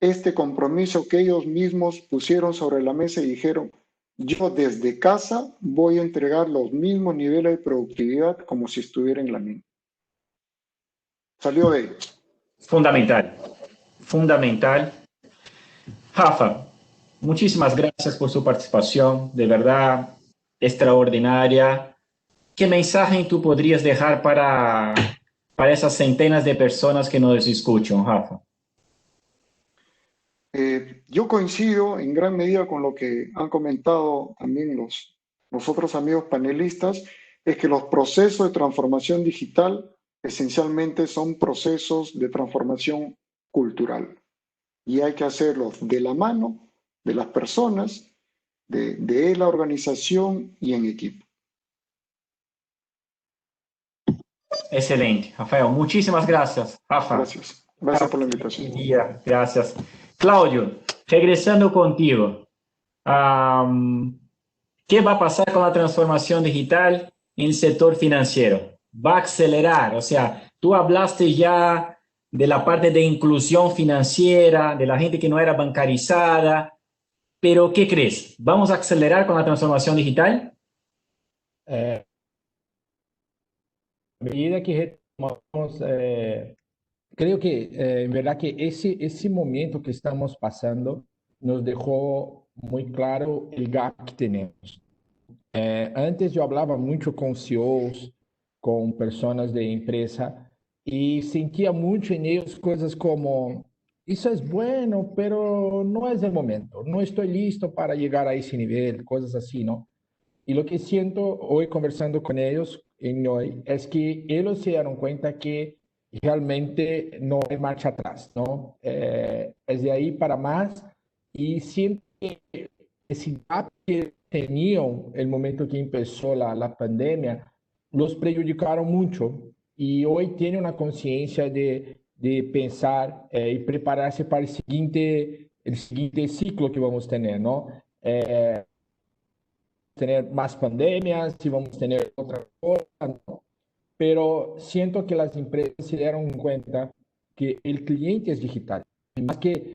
este compromiso que ellos mismos pusieron sobre la mesa y dijeron: yo desde casa voy a entregar los mismos niveles de productividad como si estuviera en la mina. Salió de ellos. Fundamental. Rafa, muchísimas gracias por su participación, de verdad extraordinaria. ¿Qué mensaje tú podrías dejar para esas centenas de personas que nos escuchan, Rafa? Yo coincido en gran medida con lo que han comentado también los otros amigos panelistas. es que los procesos de transformación digital esencialmente son procesos de transformación cultural y hay que hacerlos de la mano de las personas, de la organización y en equipo. Excelente, Rafael. Muchísimas gracias, Rafa. Gracias. Gracias por la invitación. Gracias. Claudio, regresando contigo. ¿Qué va a pasar con la transformación digital en el sector financiero? ¿Va a acelerar? O sea, tú hablaste ya de la parte de inclusión financiera, de la gente que no era bancarizada, pero ¿qué crees? ¿Vamos a acelerar con la transformación digital? A medida que retomamos, creo que en verdad que ese momento que estamos pasando nos dejó muy claro el gap que tenemos. Antes yo hablaba mucho con CEOs, con personas de empresa y sentía mucho en ellos cosas como, eso es bueno, pero no es el momento, no estoy listo para llegar a ese nivel, cosas así, ¿no? Y lo que siento hoy conversando con ellos en hoy es que ellos se dieron cuenta que realmente no hay marcha atrás, ¿no? Es de ahí para más y siento que ese gap que tenían el momento que empezó la pandemia los prejudicaron mucho y hoy tienen una conciencia de pensar y prepararse para el siguiente ciclo que vamos a tener, ¿no? Tener más pandemias, si vamos a tener otra cosa, ¿no? Pero siento que las empresas se dieron cuenta que el cliente es digital. Más que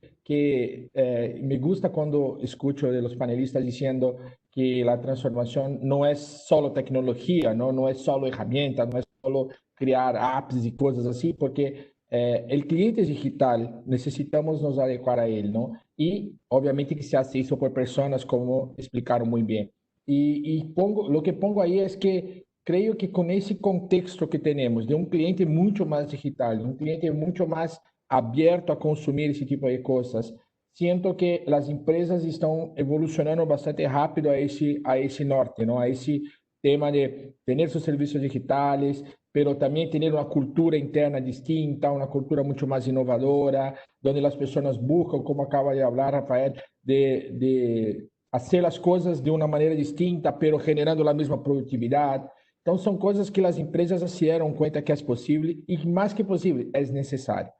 me gusta cuando escucho de los panelistas diciendo que la transformación no es solo tecnología, ¿no? No es solo herramientas, no es solo crear apps y cosas así, porque el cliente es digital, necesitamos nos adecuar a él, ¿no? Y obviamente que se hace eso por personas, como explicaron muy bien. Lo que pongo ahí es que creo que con ese contexto que tenemos de un cliente mucho más digital, un cliente mucho más abierto a consumir ese tipo de cosas, siento que las empresas están evolucionando bastante rápido a ese norte, ¿no? A ese tema de tener sus servicios digitales, pero también tener una cultura interna distinta, una cultura mucho más innovadora, donde las personas buscan, como acaba de hablar Rafael, de hacer las cosas de una manera distinta, pero generando la misma productividad. Entonces, son cosas que las empresas se dieron cuenta que es posible y más que posible, es necesario.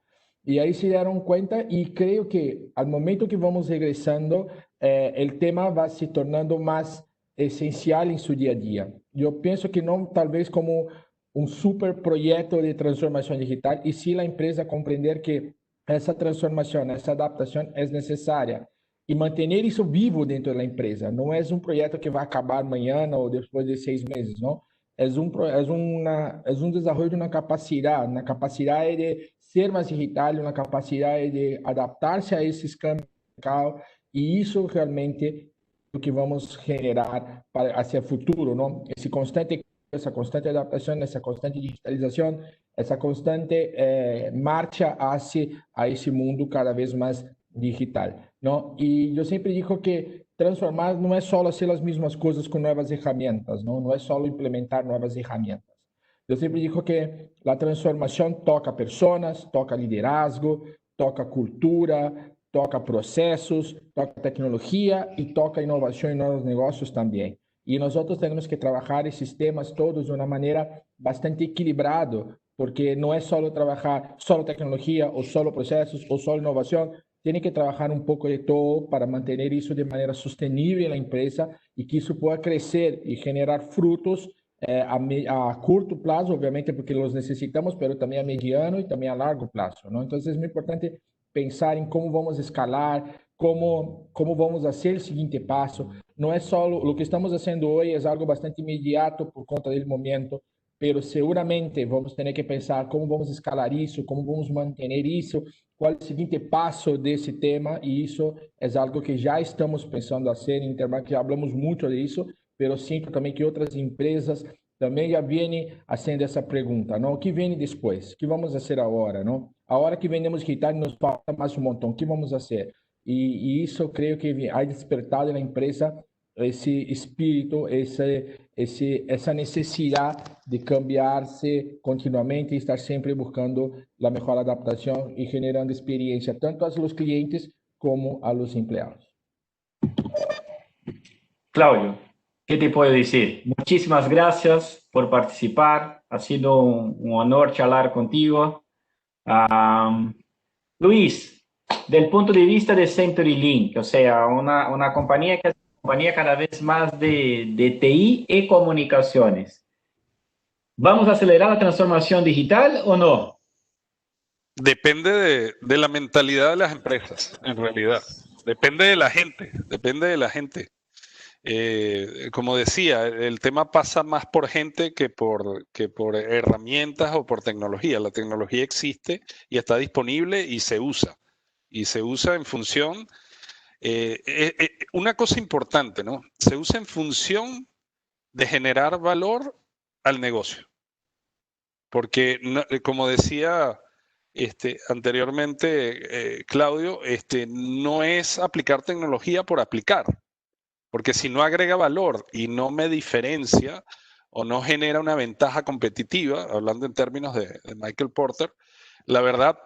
Y ahí se dieron cuenta y creo que al momento que vamos regresando, el tema va se tornando más esencial en su día a día. Yo pienso que no tal vez como un super proyecto de transformación digital, y sí la empresa comprender que essa transformação, essa adaptação é necessária e manter isso vivo dentro da empresa. Não é um projeto que vai acabar amanhã ou depois de 6 meses, não. É um desenvolvimento de uma capacidade de ser mais digital, uma capacidade de adaptar-se a esses cambios, e isso realmente é o que vamos generar para hacia o futuro, não? Essa constante adaptação, essa constante digitalização, essa constante marcha hacia a esse mundo cada vez mais digital, ¿no? Y yo siempre digo que transformar no es solo hacer las mismas cosas con nuevas herramientas, ¿no? No es solo implementar nuevas herramientas. Yo siempre digo que la transformación toca personas, toca liderazgo, toca cultura, toca procesos, toca tecnología y toca innovación en nuevos negocios también. Y nosotros tenemos que trabajar esos temas todos de una manera bastante equilibrada, porque no es solo trabajar solo tecnología o solo procesos o solo innovación. Tiene que trabajar un poco de todo para mantener eso de manera sostenible en la empresa y que eso pueda crecer y generar frutos a corto plazo, obviamente porque los necesitamos, pero también a mediano y también a largo plazo, ¿no? Entonces es muy importante pensar en cómo vamos a escalar, cómo vamos a hacer el siguiente paso. No es solo lo que estamos haciendo hoy, es algo bastante inmediato por conta del momento, pero seguramente vamos a tener que pensar cómo vamos a escalar eso, cómo vamos a mantener eso, qual é o seguinte passo desse tema, e isso é algo que já estamos pensando a ser em Interbank, já falamos muito disso, mas sinto também que outras empresas também já vêm fazendo essa pergunta, não? O que vem depois? O que vamos fazer agora, não? A hora que vendemos digital nos falta mais um montão, o que vamos fazer? E isso creio que há despertado na empresa ese espíritu, esa necesidad de cambiarse continuamente y estar siempre buscando la mejor adaptación y generando experiencia tanto a los clientes como a los empleados. Claudio, ¿qué te puedo decir? Muchísimas gracias por participar. Ha sido un honor charlar contigo. Luis, del punto de vista de CenturyLink, o sea, una compañía que es una compañía cada vez más de TI y comunicaciones, ¿vamos a acelerar la transformación digital o no? Depende de la mentalidad de las empresas, en realidad. Depende de la gente, depende de la gente. Como decía, el tema pasa más por gente que por herramientas o por tecnología. La tecnología existe y está disponible y se usa. Y se usa en función, una cosa importante, ¿no? Se usa en función de generar valor al negocio. Porque, como decía anteriormente Claudio, no es aplicar tecnología por aplicar. Porque si no agrega valor y no me diferencia o no genera una ventaja competitiva, hablando en términos de Michael Porter, la verdad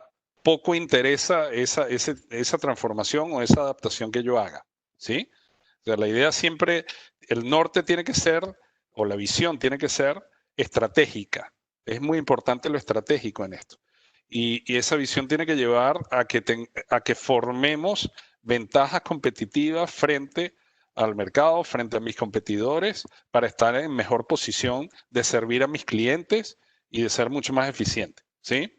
poco interesa esa transformación o esa adaptación que yo haga, ¿sí? O sea, la idea siempre, el norte tiene que ser, o la visión tiene que ser estratégica. Es muy importante lo estratégico en esto. Y esa visión tiene que llevar a que formemos ventajas competitivas frente al mercado, frente a mis competidores, para estar en mejor posición de servir a mis clientes y de ser mucho más eficiente, ¿sí?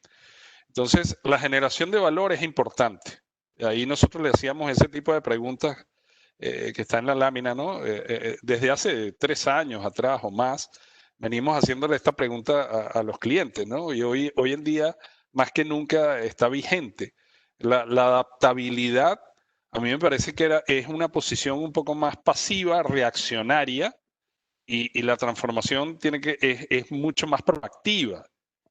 Entonces, la generación de valor es importante. Ahí nosotros le hacíamos ese tipo de preguntas que está en la lámina, ¿no? Desde hace 3 años atrás o más, venimos haciéndole esta pregunta a los clientes, ¿no? Y hoy en día, más que nunca, está vigente. La adaptabilidad, a mí me parece que es una posición un poco más pasiva, reaccionaria, y la transformación es mucho más proactiva.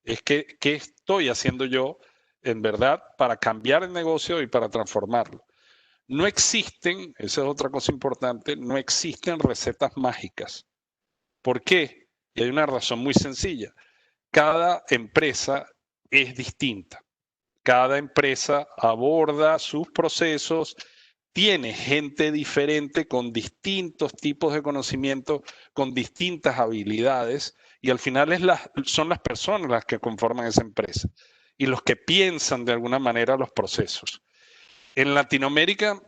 Es ¿qué estoy haciendo yo en verdad para cambiar el negocio y para transformarlo? No existen, esa es otra cosa importante, no existen recetas mágicas. ¿Por qué? Y hay una razón muy sencilla. Cada empresa es distinta. Cada empresa aborda sus procesos, tiene gente diferente con distintos tipos de conocimiento, con distintas habilidades, y al final son las personas las que conforman esa empresa y los que piensan de alguna manera los procesos. En Latinoamérica,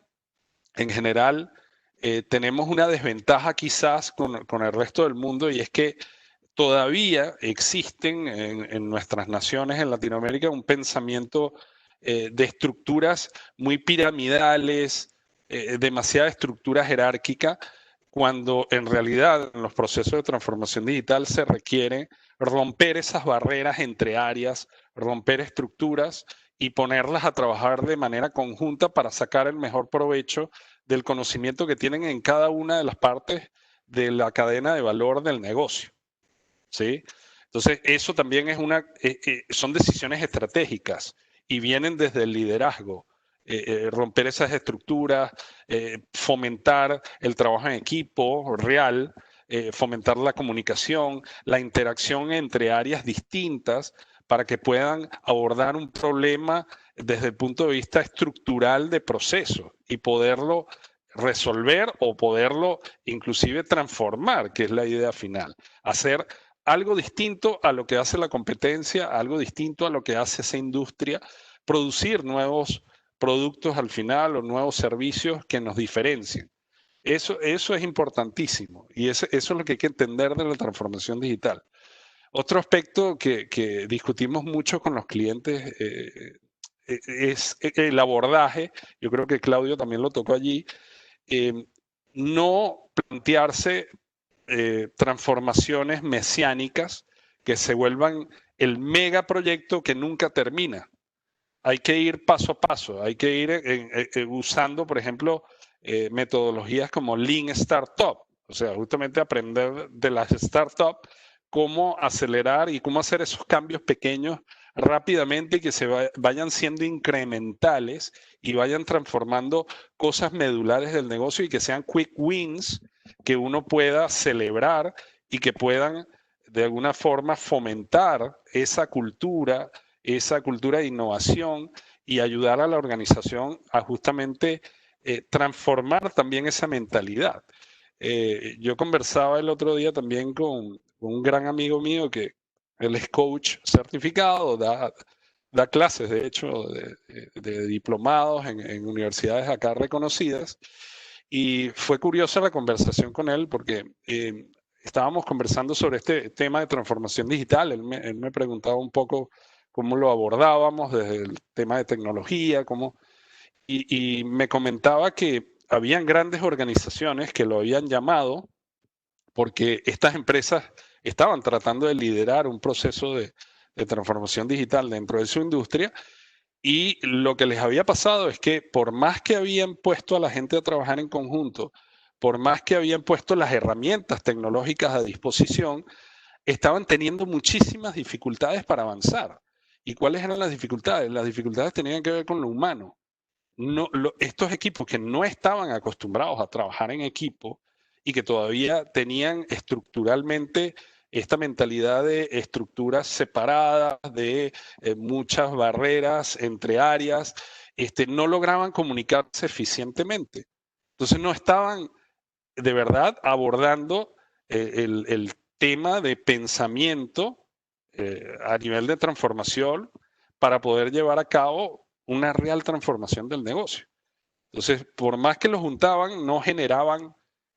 en general, tenemos una desventaja quizás con el resto del mundo, y es que todavía existen en nuestras naciones en Latinoamérica un pensamiento de estructuras muy piramidales, demasiada estructura jerárquica, cuando en realidad en los procesos de transformación digital se requiere romper esas barreras entre áreas, romper estructuras y ponerlas a trabajar de manera conjunta para sacar el mejor provecho del conocimiento que tienen en cada una de las partes de la cadena de valor del negocio, ¿sí? Entonces, eso también son decisiones estratégicas y vienen desde el liderazgo. Romper esas estructuras, fomentar el trabajo en equipo real, fomentar la comunicación, la interacción entre áreas distintas para que puedan abordar un problema desde el punto de vista estructural de proceso y poderlo resolver o poderlo inclusive transformar, que es la idea final. Hacer algo distinto a lo que hace la competencia, algo distinto a lo que hace esa industria, producir nuevos productos al final o nuevos servicios que nos diferencien. Eso es importantísimo y eso es lo que hay que entender de la transformación digital. Otro aspecto que discutimos mucho con los clientes es el abordaje. Yo creo que Claudio también lo tocó allí. No plantearse transformaciones mesiánicas que se vuelvan el megaproyecto que nunca termina. Hay que ir paso a paso, hay que ir usando, por ejemplo, metodologías como Lean Startup, o sea, justamente aprender de las startups cómo acelerar y cómo hacer esos cambios pequeños rápidamente y que se vayan siendo incrementales y vayan transformando cosas medulares del negocio y que sean quick wins que uno pueda celebrar y que puedan de alguna forma fomentar esa cultura de innovación y ayudar a la organización a justamente transformar también esa mentalidad. Yo conversaba el otro día también con un gran amigo mío que él es coach certificado, da clases, de hecho, de diplomados en universidades acá reconocidas. Y fue curiosa la conversación con él porque estábamos conversando sobre este tema de transformación digital. Él me preguntaba un poco cómo lo abordábamos desde el tema de tecnología, y me comentaba que habían grandes organizaciones que lo habían llamado porque estas empresas estaban tratando de liderar un proceso de transformación digital dentro de su industria, y lo que les había pasado es que por más que habían puesto a la gente a trabajar en conjunto, por más que habían puesto las herramientas tecnológicas a disposición, estaban teniendo muchísimas dificultades para avanzar. ¿Y cuáles eran las dificultades? Las dificultades tenían que ver con lo humano. Estos equipos que no estaban acostumbrados a trabajar en equipo y que todavía tenían estructuralmente esta mentalidad de estructuras separadas, de muchas barreras entre áreas, no lograban comunicarse eficientemente. Entonces no estaban de verdad abordando el tema de pensamiento a nivel de transformación para poder llevar a cabo una real transformación del negocio. Entonces, por más que lo juntaban, no generaban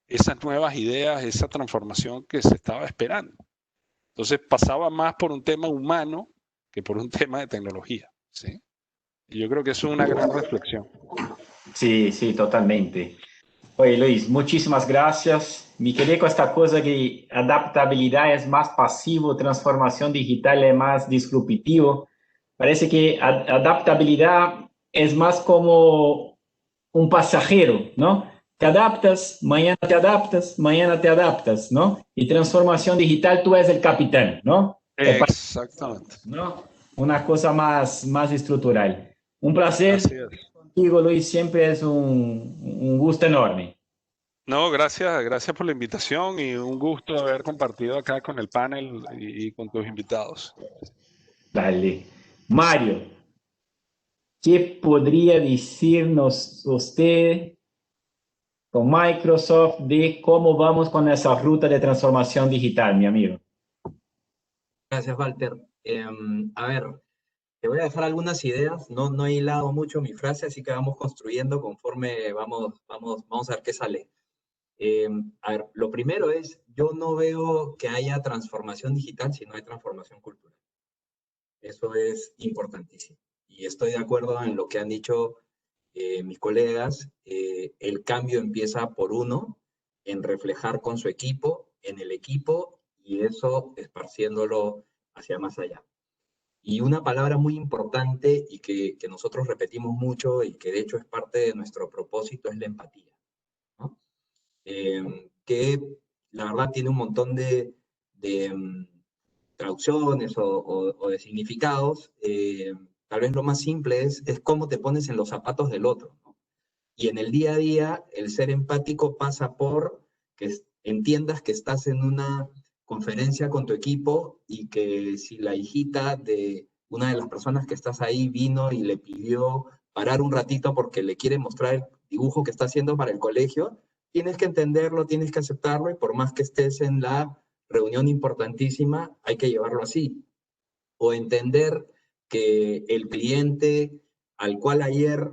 esas nuevas ideas, esa transformación que se estaba esperando. Entonces, pasaba más por un tema humano que por un tema de tecnología, ¿sí? Y yo creo que eso es una gran reflexión. Sí, sí, totalmente. Oye, Luis, muchísimas gracias. Me quedé con esta cosa que adaptabilidad es más pasivo, transformación digital es más disruptivo. Parece que adaptabilidad es más como un pasajero, ¿no? Te adaptas, mañana te adaptas, ¿no? Y transformación digital, tú eres el capitán, ¿no? Exactamente. ¿No? Una cosa más estructural. Un placer contigo, Luis, siempre es un gusto enorme. No, gracias por la invitación y un gusto haber compartido acá con el panel y con tus invitados. Dale. Mario, ¿qué podría decirnos usted con Microsoft de cómo vamos con esa ruta de transformación digital, mi amigo? Gracias, Walter. A ver, te voy a dejar algunas ideas. No he hilado mucho mi frase, así que vamos construyendo conforme vamos a ver qué sale. A ver, lo primero es, yo no veo que haya transformación digital si no hay transformación cultural. Eso es importantísimo. Y estoy de acuerdo en lo que han dicho mis colegas. El cambio empieza por uno, en reflejar con su equipo, en el equipo, y eso esparciéndolo hacia más allá. Y una palabra muy importante y que nosotros repetimos mucho y que de hecho es parte de nuestro propósito es la empatía, ¿no? Que la verdad tiene un montón de traducciones o de significados. Tal vez lo más simple es cómo te pones en los zapatos del otro, ¿no? Y en el día a día, el ser empático pasa por que entiendas que estás en una conferencia con tu equipo y que si la hijita de una de las personas que estás ahí vino y le pidió parar un ratito porque le quiere mostrar el dibujo que está haciendo para el colegio, tienes que entenderlo, tienes que aceptarlo, y por más que estés en la reunión importantísima, hay que llevarlo así. O entender que el cliente al cual ayer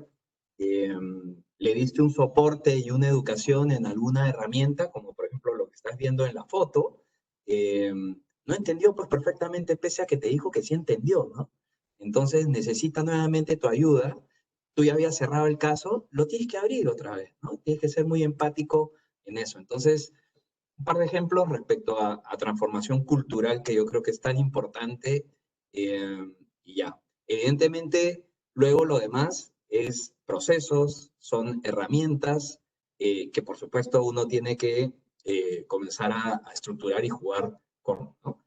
le diste un soporte y una educación en alguna herramienta, como por ejemplo lo que estás viendo en la foto, no entendió pues perfectamente, pese a que te dijo que sí entendió, ¿no? Entonces necesita nuevamente tu ayuda. Tú ya habías cerrado el caso, lo tienes que abrir otra vez, ¿no? Tienes que ser muy empático en eso. Entonces, un par de ejemplos respecto a transformación cultural que yo creo que es tan importante, y ya. Evidentemente, luego lo demás es procesos, son herramientas que por supuesto uno tiene que comenzar a estructurar y jugar con, ¿no?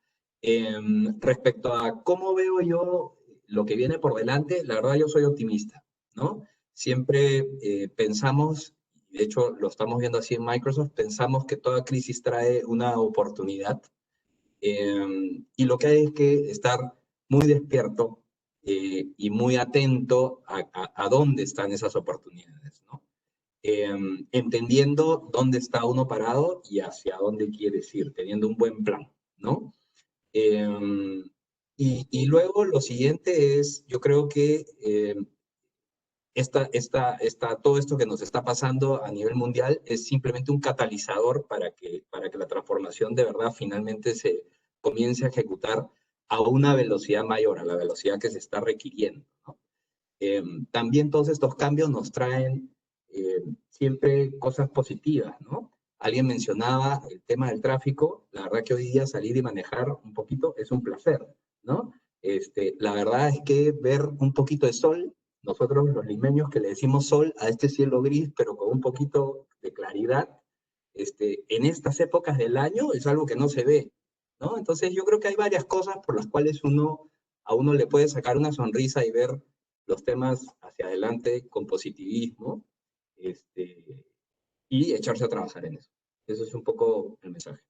Respecto a cómo veo yo lo que viene por delante, la verdad yo soy optimista, ¿no? Siempre pensamos, de hecho lo estamos viendo así en Microsoft, pensamos que toda crisis trae una oportunidad, y lo que hay es que estar muy despierto y muy atento a dónde están esas oportunidades, ¿no? Entendiendo dónde está uno parado y hacia dónde quieres ir, teniendo un buen plan, ¿no? Y luego lo siguiente es, yo creo que todo esto que nos está pasando a nivel mundial es simplemente un catalizador para que la transformación de verdad finalmente se comience a ejecutar a una velocidad mayor, a la velocidad que se está requiriendo, ¿no? También todos estos cambios nos traen siempre cosas positivas, ¿no? Alguien mencionaba el tema del tráfico. La verdad que hoy día salir y manejar un poquito es un placer, ¿no? La verdad es que ver un poquito de sol, nosotros los limeños que le decimos sol a este cielo gris, pero con un poquito de claridad, en estas épocas del año es algo que no se ve, ¿no? Entonces yo creo que hay varias cosas por las cuales a uno le puede sacar una sonrisa y ver los temas hacia adelante con positivismo, y echarse a trabajar en eso. Eso es un poco el mensaje.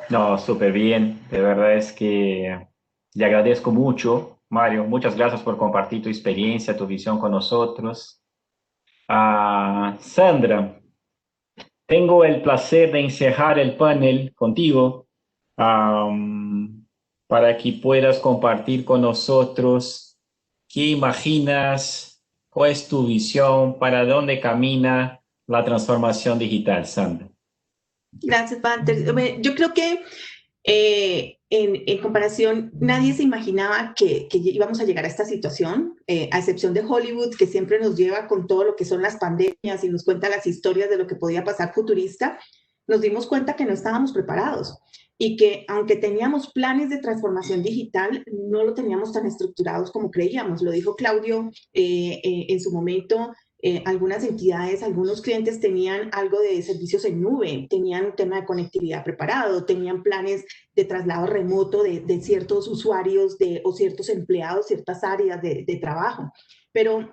No, súper bien. De verdad es que le agradezco mucho, Mario. Muchas gracias por compartir tu experiencia, tu visión con nosotros. Sandra, tengo el placer de encerrar el panel contigo, para que puedas compartir con nosotros qué imaginas, cuál es tu visión, para dónde camina la transformación digital, Sandra. Gracias, Walter. Yo creo que en comparación, nadie se imaginaba que íbamos a llegar a esta situación, a excepción de Hollywood, que siempre nos lleva con todo lo que son las pandemias y nos cuenta las historias de lo que podía pasar futurista. Nos dimos cuenta que no estábamos preparados y que aunque teníamos planes de transformación digital, no lo teníamos tan estructurados como creíamos. Lo dijo Claudio en su momento. Algunas entidades, algunos clientes tenían algo de servicios en nube, tenían un tema de conectividad preparado, tenían planes de traslado remoto de ciertos usuarios o ciertos empleados, ciertas áreas de trabajo. Pero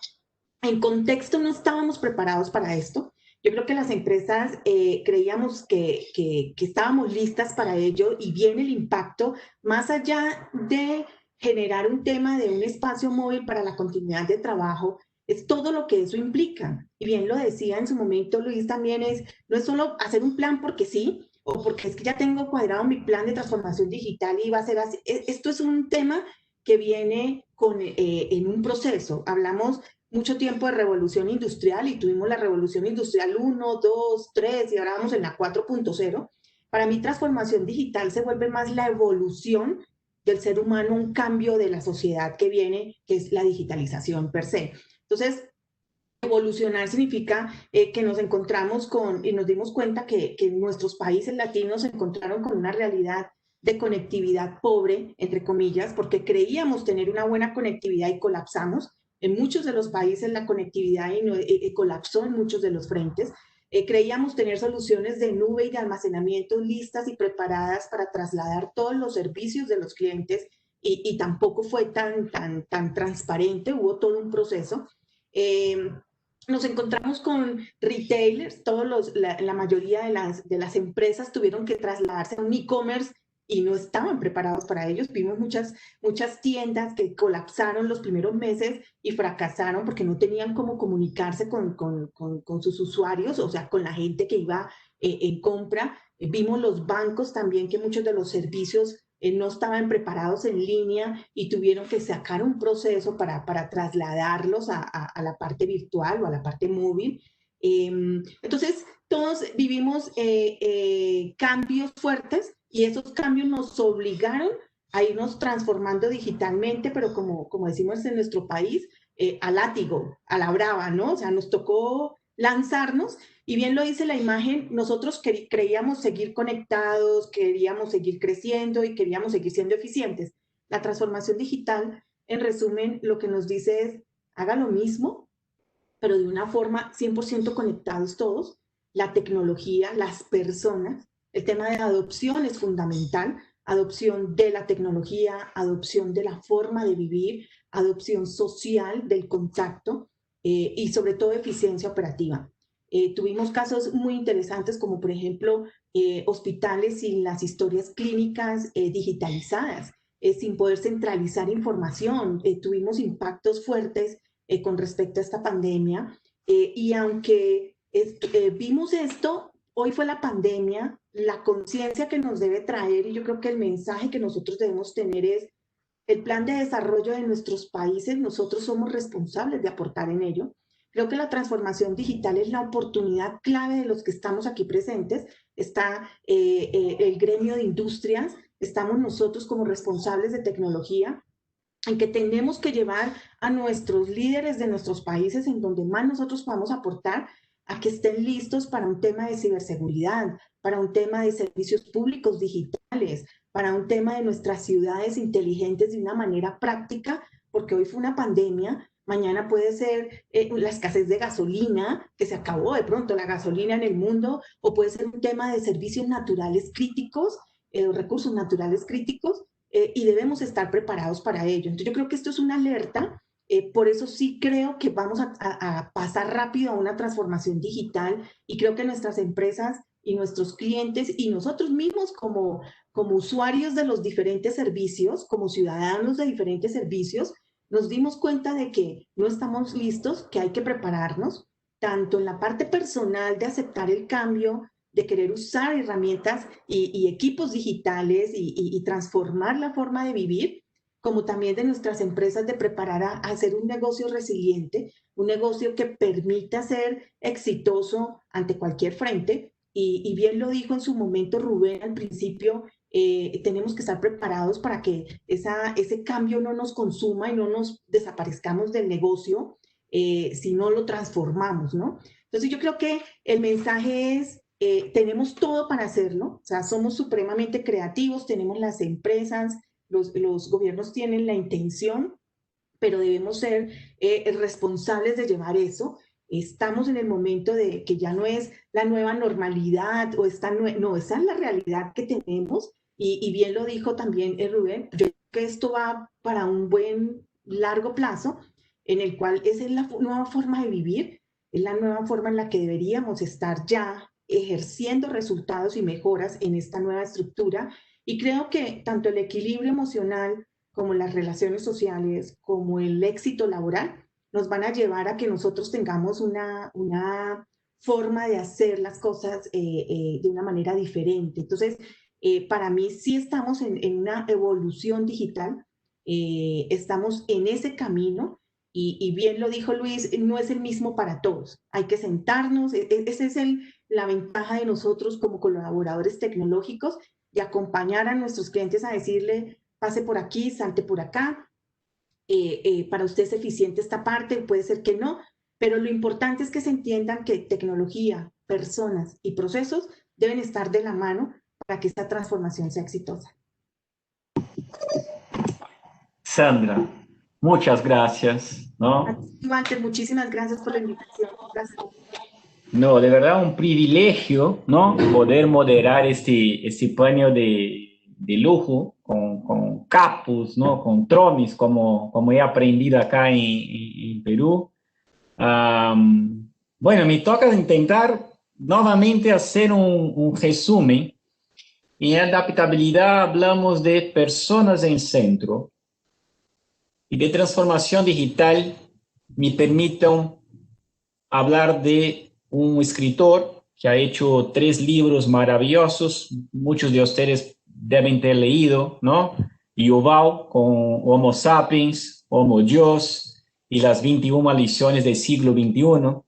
en contexto no estábamos preparados para esto. Yo creo que las empresas creíamos que estábamos listas para ello, y viene el impacto más allá de generar un tema de un espacio móvil para la continuidad de trabajo. Es todo lo que eso implica. Y bien lo decía en su momento Luis también, no es solo hacer un plan porque sí, o porque es que ya tengo cuadrado mi plan de transformación digital y va a ser así. Esto es un tema que viene en un proceso. Hablamos mucho tiempo de revolución industrial y tuvimos la revolución industrial 1, 2, 3 y ahora vamos en la 4.0. Para mí transformación digital se vuelve más la evolución del ser humano, un cambio de la sociedad que viene, que es la digitalización per se. Entonces, evolucionar significa que nos encontramos y nos dimos cuenta que nuestros países latinos se encontraron con una realidad de conectividad pobre, entre comillas, porque creíamos tener una buena conectividad y colapsamos. En muchos de los países la conectividad colapsó en muchos de los frentes. Creíamos tener soluciones de nube y de almacenamiento listas y preparadas para trasladar todos los servicios de los clientes, y tampoco fue tan transparente, hubo todo un proceso. Nos encontramos con retailers, la mayoría de las empresas tuvieron que trasladarse a un e-commerce y no estaban preparados para ellos. Vimos muchas tiendas que colapsaron los primeros meses y fracasaron porque no tenían cómo comunicarse con sus usuarios, o sea, con la gente que iba en compra. Vimos los bancos también, que muchos de los servicios no estaban preparados en línea y tuvieron que sacar un proceso para trasladarlos a la parte virtual o a la parte móvil. Entonces, todos vivimos cambios fuertes, y esos cambios nos obligaron a irnos transformando digitalmente, pero como decimos en nuestro país, a látigo, a la brava, ¿no? O sea, nos tocó lanzarnos. Y bien lo dice la imagen, nosotros creíamos seguir conectados, queríamos seguir creciendo y queríamos seguir siendo eficientes. La transformación digital, en resumen, lo que nos dice es, haga lo mismo, pero de una forma 100% conectados todos. La tecnología, las personas, el tema de adopción es fundamental, adopción de la tecnología, adopción de la forma de vivir, adopción social del contacto, y sobre todo eficiencia operativa. Tuvimos casos muy interesantes como por ejemplo hospitales sin las historias clínicas digitalizadas, sin poder centralizar información. Tuvimos impactos fuertes con respecto a esta pandemia y aunque vimos esto, hoy fue la pandemia, la conciencia que nos debe traer y yo creo que el mensaje que nosotros debemos tener es el plan de desarrollo de nuestros países, nosotros somos responsables de aportar en ello. Creo que la transformación digital es la oportunidad clave de los que estamos aquí presentes. Está el gremio de industrias, estamos nosotros como responsables de tecnología, en que tenemos que llevar a nuestros líderes de nuestros países en donde más nosotros podamos aportar a que estén listos para un tema de ciberseguridad, para un tema de servicios públicos digitales, para un tema de nuestras ciudades inteligentes de una manera práctica, porque hoy fue una pandemia, mañana puede ser la escasez de gasolina, que se acabó de pronto la gasolina en el mundo, o puede ser un tema de servicios naturales críticos, recursos naturales críticos, y debemos estar preparados para ello. Entonces yo creo que esto es una alerta, por eso sí creo que vamos a pasar rápido a una transformación digital y creo que nuestras empresas y nuestros clientes y nosotros mismos como usuarios de los diferentes servicios, como ciudadanos de diferentes servicios, nos dimos cuenta de que no estamos listos, que hay que prepararnos, tanto en la parte personal de aceptar el cambio, de querer usar herramientas y equipos digitales y transformar la forma de vivir, como también de nuestras empresas de preparar a hacer un negocio resiliente, un negocio que permita ser exitoso ante cualquier frente. Y bien lo dijo en su momento Rubén al principio, tenemos que estar preparados para que ese cambio no nos consuma y no nos desaparezcamos del negocio si no lo transformamos, ¿no? Entonces yo creo que el mensaje es, tenemos todo para hacerlo, o sea, somos supremamente creativos, tenemos las empresas, los gobiernos tienen la intención, pero debemos ser responsables de llevar eso. Estamos en el momento de que ya no es la nueva normalidad o no, esa es la realidad que tenemos y bien lo dijo también Rubén, yo creo que esto va para un buen largo plazo en el cual esa es la nueva forma de vivir, es la nueva forma en la que deberíamos estar ya ejerciendo resultados y mejoras en esta nueva estructura y creo que tanto el equilibrio emocional como las relaciones sociales, como el éxito laboral, nos van a llevar a que nosotros tengamos una forma de hacer las cosas de una manera diferente. Entonces, para mí sí estamos en una evolución digital, estamos en ese camino y bien lo dijo Luis, no es el mismo para todos. Hay que sentarnos, esa es la ventaja de nosotros como colaboradores tecnológicos, de acompañar a nuestros clientes a decirle, pase por aquí, salte por acá, para usted es eficiente esta parte, puede ser que no, pero lo importante es que se entiendan que tecnología, personas y procesos deben estar de la mano para que esta transformación sea exitosa. Sandra, muchas gracias, ¿no? Walter, muchísimas gracias por la invitación. Gracias. No, de verdad un privilegio, ¿no? Poder moderar este panel de lujo con capos, ¿no? Con tromis, como he aprendido acá en Perú. Bueno, me toca intentar nuevamente hacer un resumen. En adaptabilidad hablamos de personas en centro y de transformación digital. Me permitan hablar de un escritor que ha hecho 3 libros maravillosos, muchos de ustedes deben ter leído, ¿no? Yuval con Homo Sapiens, Homo Dios y las 21 lecciones del siglo XXI.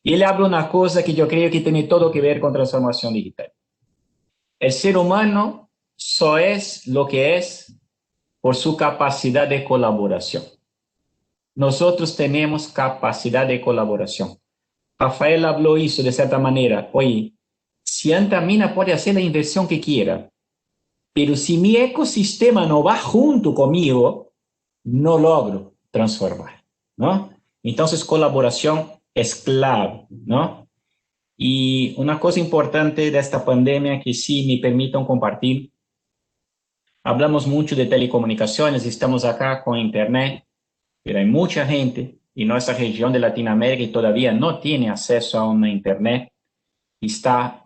Y él habla una cosa que yo creo que tiene todo que ver con transformación digital. El ser humano solo es lo que es por su capacidad de colaboración. Nosotros tenemos capacidad de colaboración. Rafael habló eso de cierta manera. Oye, si Antamina puede hacer la inversión que quiera, pero si mi ecosistema no va junto conmigo, no logro transformar, ¿no? Entonces, colaboración es clave, ¿no? Y una cosa importante de esta pandemia que sí me permitan compartir, hablamos mucho de telecomunicaciones, estamos acá con Internet, pero hay mucha gente y nuestra región de Latinoamérica y todavía no tiene acceso a una Internet, está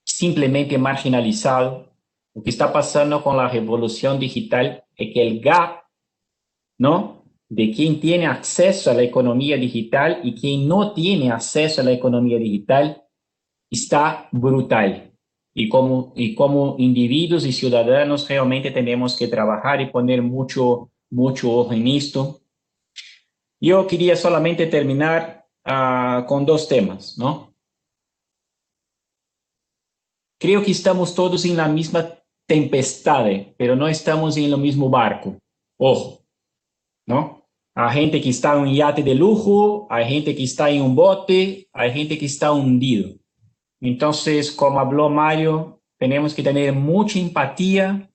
simplemente marginalizado. Lo que está pasando con la revolución digital es que el gap, ¿no?, de quien tiene acceso a la economía digital y quien no tiene acceso a la economía digital está brutal. Y como individuos y ciudadanos realmente tenemos que trabajar y poner mucho ojo en esto. Yo quería solamente terminar con dos temas, ¿no? Creo que estamos todos en la misma tempestad, pero no estamos en el mismo barco. Ojo, ¿no? Hay gente que está en un yate de lujo, hay gente que está en un bote, hay gente que está hundido. Entonces, como habló Mario, tenemos que tener mucha empatía,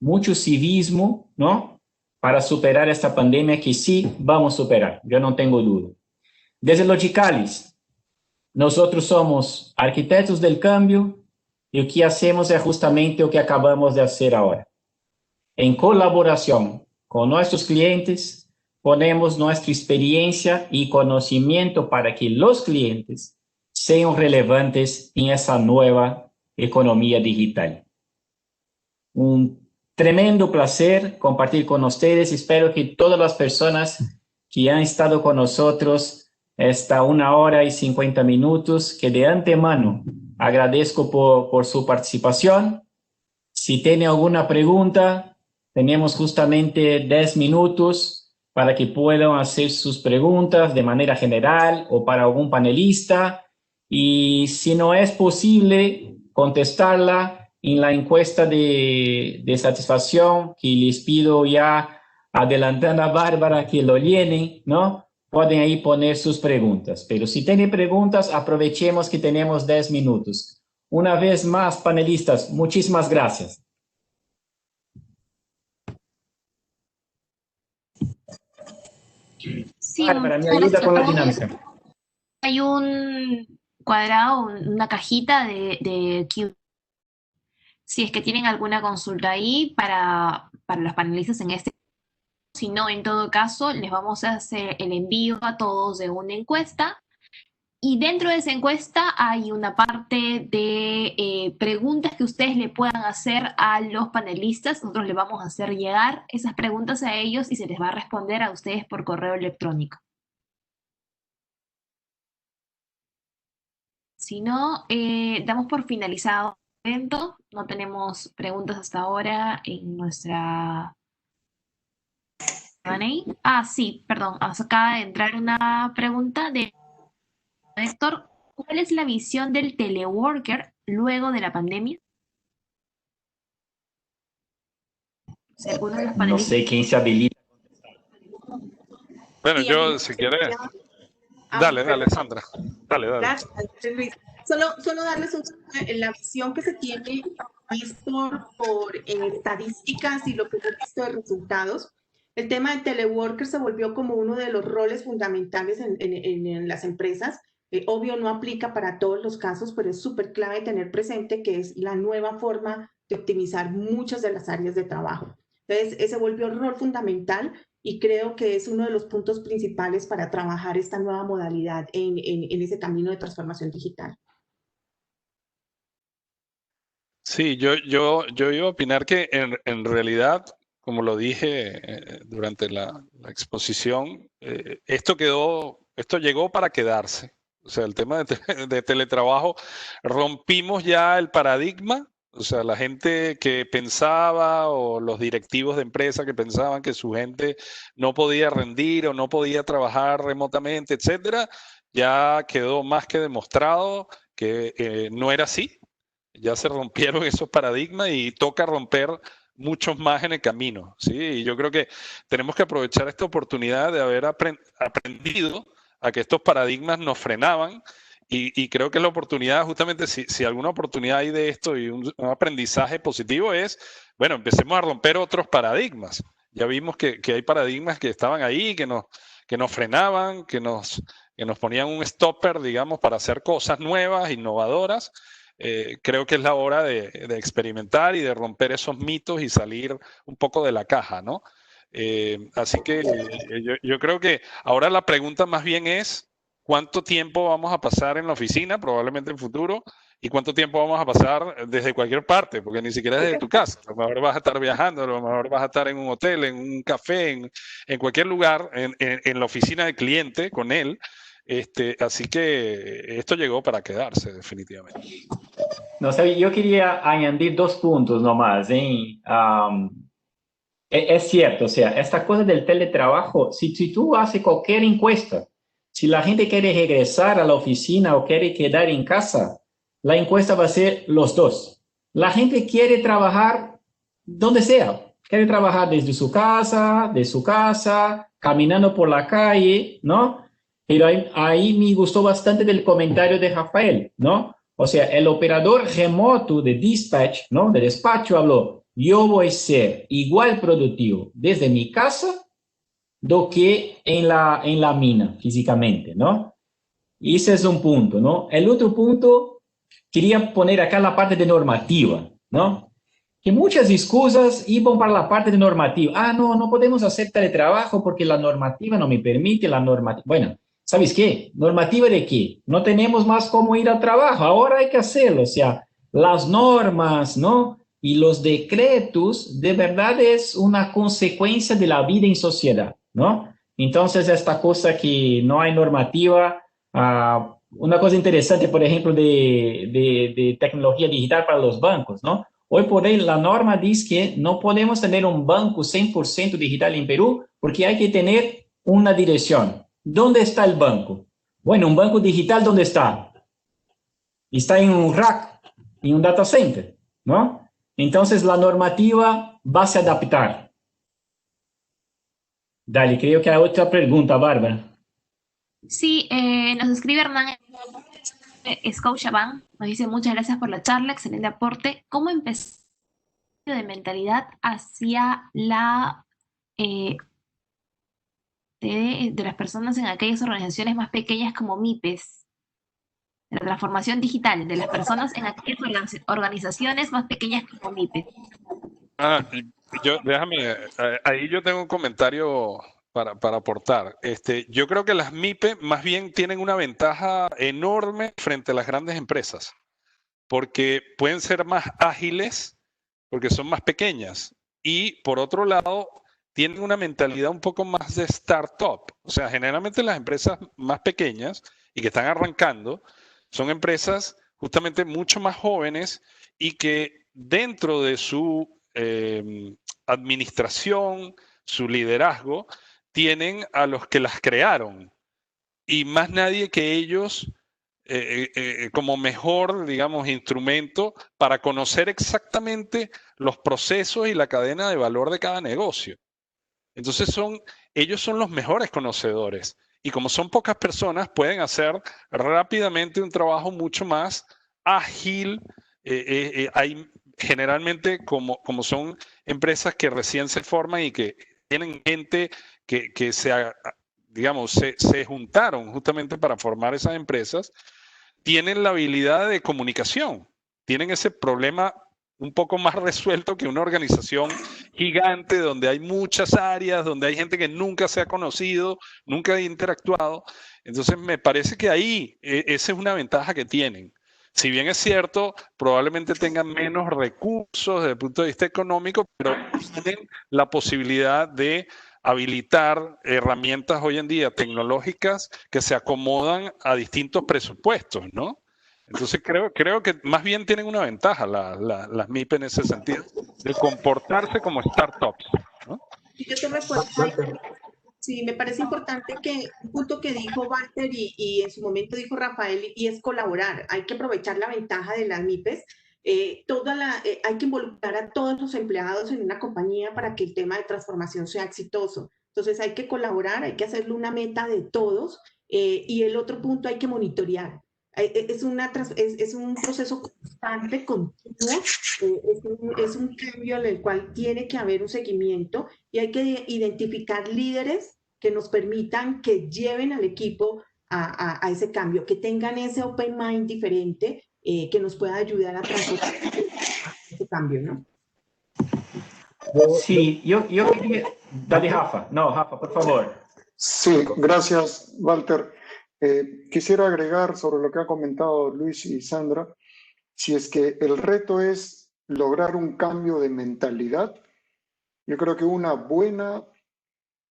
mucho civismo, ¿no?, para superar esta pandemia que sí vamos a superar, yo no tengo duda. Desde Logicalis, nosotros somos arquitectos del cambio y lo que hacemos es justamente lo que acabamos de hacer ahora. En colaboración con nuestros clientes, ponemos nuestra experiencia y conocimiento para que los clientes sean relevantes en esa nueva economía digital. Un tremendo placer compartir con ustedes. Espero que todas las personas que han estado con nosotros esta 1 hora y 50 minutos, que de antemano agradezco por su participación. Si tienen alguna pregunta, tenemos justamente 10 minutos para que puedan hacer sus preguntas de manera general o para algún panelista. Y si no es posible contestarla en la encuesta de satisfacción, que les pido ya adelantando a Bárbara que lo llenen, ¿no?, pueden ahí poner sus preguntas. Pero si tienen preguntas, aprovechemos que tenemos 10 minutos. Una vez más, panelistas, muchísimas gracias. Sí, Bárbara, me ayuda con la dinámica. Hay un cuadrado, una cajita de Q. Si es que tienen alguna consulta ahí para los panelistas en este. Si no, en todo caso, les vamos a hacer el envío a todos de una encuesta. Y dentro de esa encuesta hay una parte de preguntas que ustedes le puedan hacer a los panelistas. Nosotros les vamos a hacer llegar esas preguntas a ellos y se les va a responder a ustedes por correo electrónico. Si no, damos por finalizado el evento. No tenemos preguntas hasta ahora en nuestra... sí, perdón. Acaba de entrar una pregunta de Héctor. ¿Cuál es la visión del teleworker luego de la pandemia? No sé quién se habilita. Bueno, yo, si quieres... Dale, Sandra. Dale. Gracias, Luis. Solo darles la visión que se tiene visto por estadísticas y lo que hemos visto de resultados. El tema de teleworker se volvió como uno de los roles fundamentales en las empresas. Obvio, no aplica para todos los casos, pero es súper clave tener presente que es la nueva forma de optimizar muchas de las áreas de trabajo. Entonces, ese volvió un rol fundamental y creo que es uno de los puntos principales para trabajar esta nueva modalidad en ese camino de transformación digital. Sí, yo iba a opinar que en realidad, como lo dije durante la exposición, esto llegó para quedarse. O sea, el tema de teletrabajo, rompimos ya el paradigma. O sea, la gente que pensaba o los directivos de empresa que pensaban que su gente no podía rendir o no podía trabajar remotamente, etcétera, ya quedó más que demostrado que no era así. Ya se rompieron esos paradigmas y toca romper muchos más en el camino, ¿sí? Y yo creo que tenemos que aprovechar esta oportunidad de haber aprendido a que estos paradigmas nos frenaban y creo que la oportunidad, justamente si alguna oportunidad hay de esto y un aprendizaje positivo es, bueno, empecemos a romper otros paradigmas. Ya vimos que hay paradigmas que estaban ahí, que nos frenaban, que nos ponían un stopper, digamos, para hacer cosas nuevas, innovadoras. Creo que es la hora de experimentar y de romper esos mitos y salir un poco de la caja, ¿no? Así que yo creo que ahora la pregunta más bien es cuánto tiempo vamos a pasar en la oficina, probablemente en el futuro, y cuánto tiempo vamos a pasar desde cualquier parte, porque ni siquiera desde tu casa. A lo mejor vas a estar viajando, a lo mejor vas a estar en un hotel, en un café, en cualquier lugar, en la oficina del cliente con él. Así que esto llegó para quedarse definitivamente. No, sabe, yo quería añadir 2 puntos nomás, ¿eh? Es cierto, o sea, esta cosa del teletrabajo, si tú haces cualquier encuesta, si la gente quiere regresar a la oficina o quiere quedar en casa, la encuesta va a ser los dos. La gente quiere trabajar donde sea, quiere trabajar desde su casa, caminando por la calle, ¿no? Pero ahí me gustó bastante del comentario de Rafael, ¿no? O sea, el operador remoto de dispatch, ¿no? De despacho habló, yo voy a ser igual productivo desde mi casa do que en la mina físicamente, ¿no? Y ese es un punto, ¿no? El otro punto, quería poner acá la parte de normativa, ¿no? Que muchas excusas iban para la parte de normativa. Ah, no podemos hacer teletrabajo porque la normativa no me permite, la normativa. Bueno, ¿sabes qué? ¿Normativa de qué? No tenemos más cómo ir al trabajo, ahora hay que hacerlo. O sea, las normas, ¿no? Y los decretos, de verdad es una consecuencia de la vida en sociedad, ¿no? Entonces, esta cosa que no hay normativa, una cosa interesante, por ejemplo, de tecnología digital para los bancos, ¿no? Hoy por hoy la norma dice que no podemos tener un banco 100% digital en Perú porque hay que tener una dirección. ¿Dónde está el banco? Bueno, un banco digital, ¿dónde está? Está en un rack, en un data center, ¿no? Entonces la normativa va a se adaptar. Dale, creo que hay otra pregunta, Bárbara. Sí, nos escribe Hernán Scotiabank, nos dice muchas gracias por la charla, excelente aporte. ¿Cómo empezar de mentalidad hacia la de las personas en aquellas organizaciones más pequeñas como MIPES? De la transformación digital de las personas en aquellas organizaciones más pequeñas como MIPES. Ahí yo tengo un comentario para aportar. Yo creo que las MIPE más bien tienen una ventaja enorme frente a las grandes empresas, porque pueden ser más ágiles, porque son más pequeñas, y por otro lado, tienen una mentalidad un poco más de startup. O sea, generalmente las empresas más pequeñas y que están arrancando son empresas justamente mucho más jóvenes y que dentro de su administración, su liderazgo, tienen a los que las crearon y más nadie que ellos como mejor, digamos, instrumento para conocer exactamente los procesos y la cadena de valor de cada negocio. Entonces ellos son los mejores conocedores y como son pocas personas pueden hacer rápidamente un trabajo mucho más ágil. Hay generalmente como son empresas que recién se forman y que tienen gente que se juntaron justamente para formar esas empresas, tienen la habilidad de comunicación, tienen ese problema un poco más resuelto que una organización gigante donde hay muchas áreas, donde hay gente que nunca se ha conocido, nunca ha interactuado. Entonces me parece que ahí esa es una ventaja que tienen. Si bien es cierto, probablemente tengan menos recursos desde el punto de vista económico, pero tienen la posibilidad de habilitar herramientas hoy en día tecnológicas que se acomodan a distintos presupuestos, ¿no? Entonces creo que más bien tienen una ventaja las MIPE en ese sentido, de comportarse como startups, ¿no? Yo te recuerdo, sí, me parece importante que un punto que dijo Walter y en su momento dijo Rafael, y es colaborar. Hay que aprovechar la ventaja de las MIPES. Hay que involucrar a todos los empleados en una compañía para que el tema de transformación sea exitoso. Entonces hay que colaborar, hay que hacerle una meta de todos. Y el otro punto, hay que monitorear. Es un proceso constante, continuo, es un cambio en el cual tiene que haber un seguimiento y hay que identificar líderes que nos permitan que lleven al equipo a ese cambio, que tengan ese open mind diferente que nos pueda ayudar a transformar ese cambio, ¿no? Sí, yo quería... Dale, Rafa. No, Rafa, por favor. Sí, gracias, Walter. Quisiera agregar sobre lo que ha comentado Luis y Sandra, si es que el reto es lograr un cambio de mentalidad, yo creo que una buena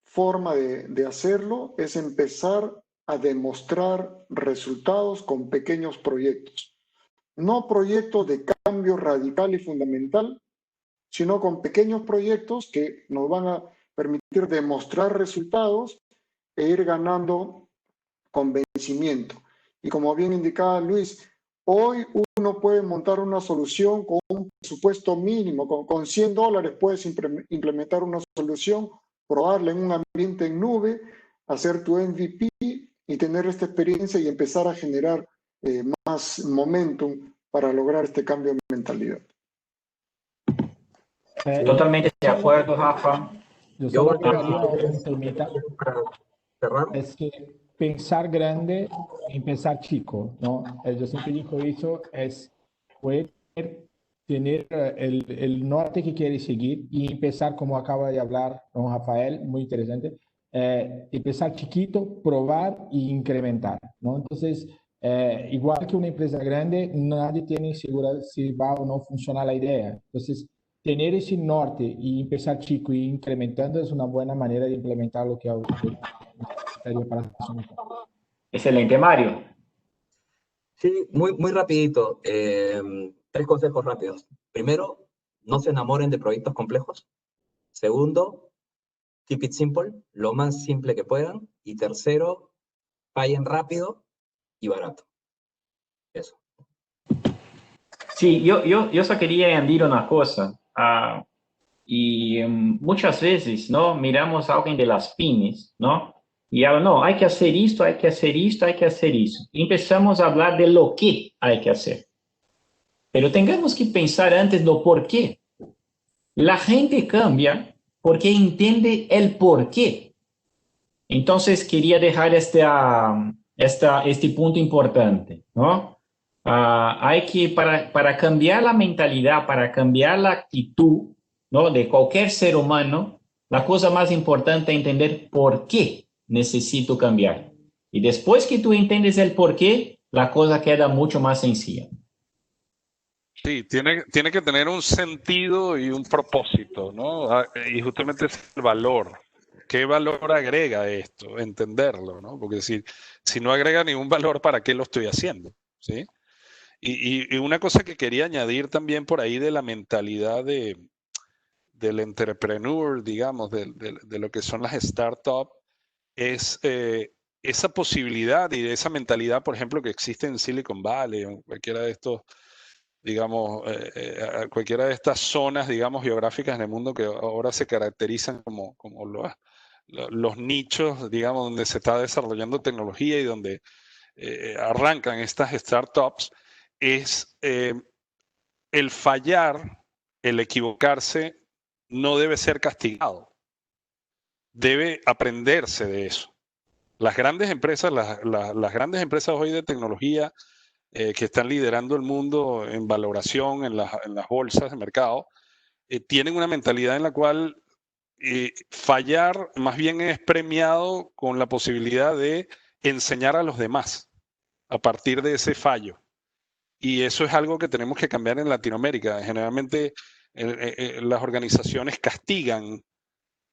forma de hacerlo es empezar a demostrar resultados con pequeños proyectos. No proyectos de cambio radical y fundamental, sino con pequeños proyectos que nos van a permitir demostrar resultados e ir ganando convencimiento. Y como bien indicaba Luis, hoy uno puede montar una solución con un presupuesto mínimo, con $100 puedes implementar una solución, probarla en un ambiente en nube, hacer tu MVP y tener esta experiencia y empezar a generar más momentum para lograr este cambio de mentalidad. Totalmente de acuerdo, Rafa. Yo solo agregaría un temita, cerrar. es que pensar grande y pensar chico, ¿no? Yo siempre digo eso, es poder tener el norte que quiere seguir y empezar, como acaba de hablar don Rafael, muy interesante, empezar chiquito, probar y incrementar, ¿no? Entonces, igual que una empresa grande, nadie tiene seguridad si va o no funcionar la idea. Entonces, tener ese norte y empezar chico y incrementando es una buena manera de implementar lo que para Excelente, Mario. Sí, muy rapidito. 3 consejos rápidos. Primero, no se enamoren de proyectos complejos. Segundo, keep it simple, lo más simple que puedan. Y tercero, fallen rápido y barato. Eso. Sí, yo só quería añadir una cosa. Y muchas veces, ¿no? Miramos a alguien de las pymes, ¿no? Y habla, no, hay que hacer esto, hay que hacer esto, hay que hacer eso. Y empezamos a hablar de lo que hay que hacer. Pero tengamos que pensar antes do por qué. La gente cambia porque entiende el por qué. Entonces, quería dejar este punto importante, ¿no? Hay que, para cambiar la mentalidad, para cambiar la actitud, ¿no? De cualquier ser humano, la cosa más importante es entender por qué necesito cambiar. Y después que tú entiendes el por qué, la cosa queda mucho más sencilla. Sí, tiene que tener un sentido y un propósito, ¿no? Y justamente es el valor. ¿Qué valor agrega esto? Entenderlo, ¿no? Porque si no agrega ningún valor, ¿para qué lo estoy haciendo? ¿Sí? Y una cosa que quería añadir también por ahí de la mentalidad del entrepreneur, digamos, de lo que son las startups, es esa posibilidad y esa mentalidad, por ejemplo, que existe en Silicon Valley o cualquiera de estos, digamos, cualquiera de estas zonas, digamos, geográficas en el mundo que ahora se caracterizan como los nichos, digamos, donde se está desarrollando tecnología y donde arrancan estas startups, es el fallar, el equivocarse, no debe ser castigado. Debe aprenderse de eso. Las grandes empresas, las grandes empresas hoy de tecnología que están liderando el mundo en valoración en las bolsas de mercado, tienen una mentalidad en la cual fallar más bien es premiado con la posibilidad de enseñar a los demás a partir de ese fallo. Y eso es algo que tenemos que cambiar en Latinoamérica. Generalmente las organizaciones castigan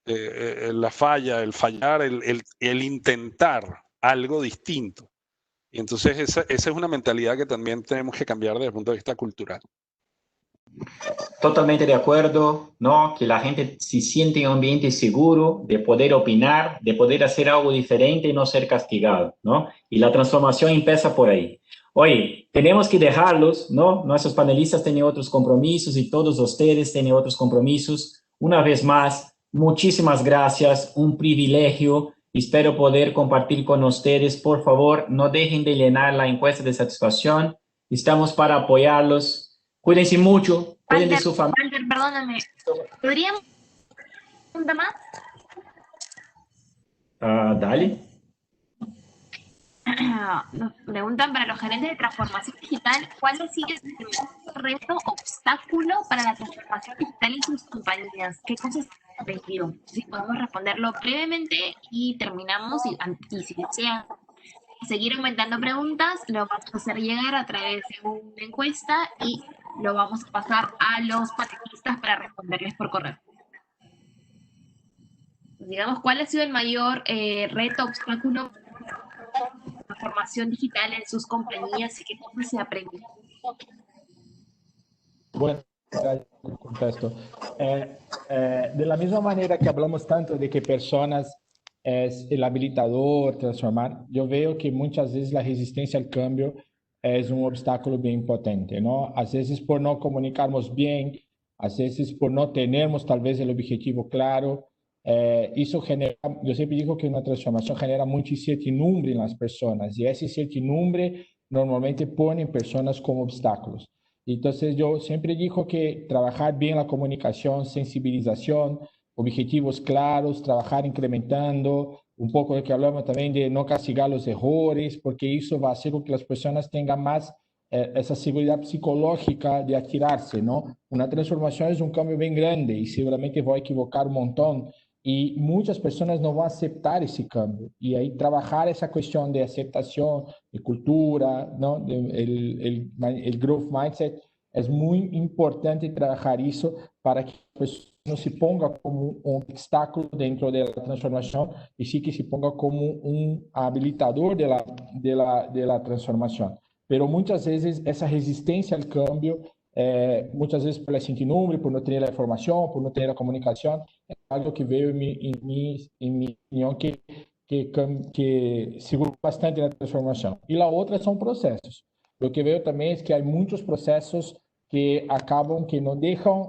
la falla, el fallar, el intentar algo distinto. Y entonces esa es una mentalidad que también tenemos que cambiar desde el punto de vista cultural. Totalmente de acuerdo, ¿no? Que la gente se siente en un ambiente seguro de poder opinar, de poder hacer algo diferente y no ser castigado, ¿no? Y la transformación empieza por ahí. Oye, tenemos que dejarlos, ¿no? Nuestros panelistas tienen otros compromisos y todos ustedes tienen otros compromisos. Una vez más, muchísimas gracias, un privilegio. Espero poder compartir con ustedes. Por favor, no dejen de llenar la encuesta de satisfacción. Estamos para apoyarlos. Cuídense mucho. Cuiden de su familia. Walter, perdóname. ¿Podríamos una pregunta más? Dale. Nos preguntan para los gerentes de transformación digital, ¿cuál sigue siendo el mayor reto, obstáculo para la transformación digital en sus compañías? ¿Qué cosas aprendió. Si podemos responderlo brevemente y terminamos, y si desean seguir aumentando preguntas, lo vamos a hacer llegar a través de una encuesta y lo vamos a pasar a los panelistas para responderles por correo. Digamos, ¿cuál ha sido el mayor reto, obstáculo de la formación digital en sus compañías y qué cosas se aprenden? Bueno, contesto. De la misma manera que hablamos tanto de que personas es el habilitador, transformar, yo veo que muchas veces la resistencia al cambio es un obstáculo bien potente, ¿no? A veces por no comunicarnos bien, a veces por no tenermos tal vez el objetivo claro, eso genera, yo siempre digo que una transformación genera mucha incertidumbre en las personas y esa incertidumbre normalmente pone personas como obstáculos. Entonces yo siempre digo que trabajar bien la comunicación, sensibilización, objetivos claros, trabajar incrementando, un poco de que hablamos también de no castigar los errores, porque eso va a hacer que las personas tengan más esa seguridad psicológica de atirarse, ¿no? Una transformación es un cambio bien grande y seguramente voy a equivocar un montón y muchas personas no van a aceptar ese cambio. Y ahí trabajar esa cuestión de aceptación, de cultura, ¿no? El growth mindset, es muy importante trabajar eso para que pues, no se ponga como un obstáculo dentro de la transformación y sí que se ponga como un habilitador de la transformación. Pero muchas veces esa resistencia al cambio, muchas veces por la incertidumbre, por no tener la información, por no tener la comunicación, es algo que veo en mi opinión que segura bastante la transformación. Y la otra son procesos. Lo que veo también es que hay muchos procesos que acaban, que no dejan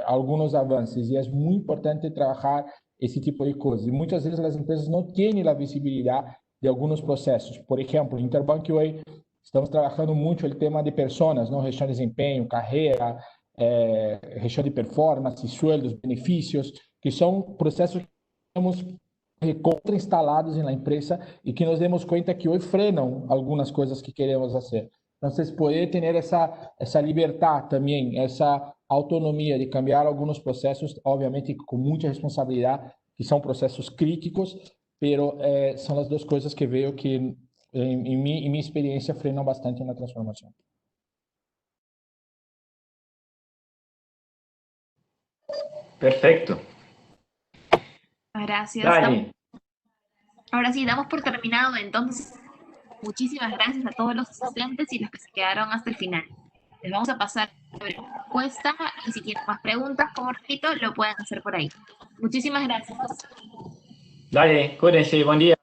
algunos avances y es muy importante trabajar ese tipo de cosas. Y muchas veces las empresas no tienen la visibilidad de algunos procesos. Por ejemplo, en Interbank hoy estamos trabajando mucho el tema de personas, ¿no? Gestión de desempeño, carrera, gestión de performance, sueldos, beneficios, que son procesos que estamos contrainstalados en la empresa y que nos demos cuenta que hoy frenan algunas cosas que queremos hacer. Entonces, poder tener esa libertad también, esa autonomía de cambiar algunos procesos, obviamente con mucha responsabilidad, que son procesos críticos, pero son las dos cosas que veo que en mi experiencia frenan bastante en la transformación. Perfecto. Gracias. Dale. Ahora sí, damos por terminado entonces. Muchísimas gracias a todos los asistentes y los que se quedaron hasta el final. Les vamos a pasar la encuesta y si tienen más preguntas, como repito, lo pueden hacer por ahí. Muchísimas gracias. Dale, cuídense, buen día.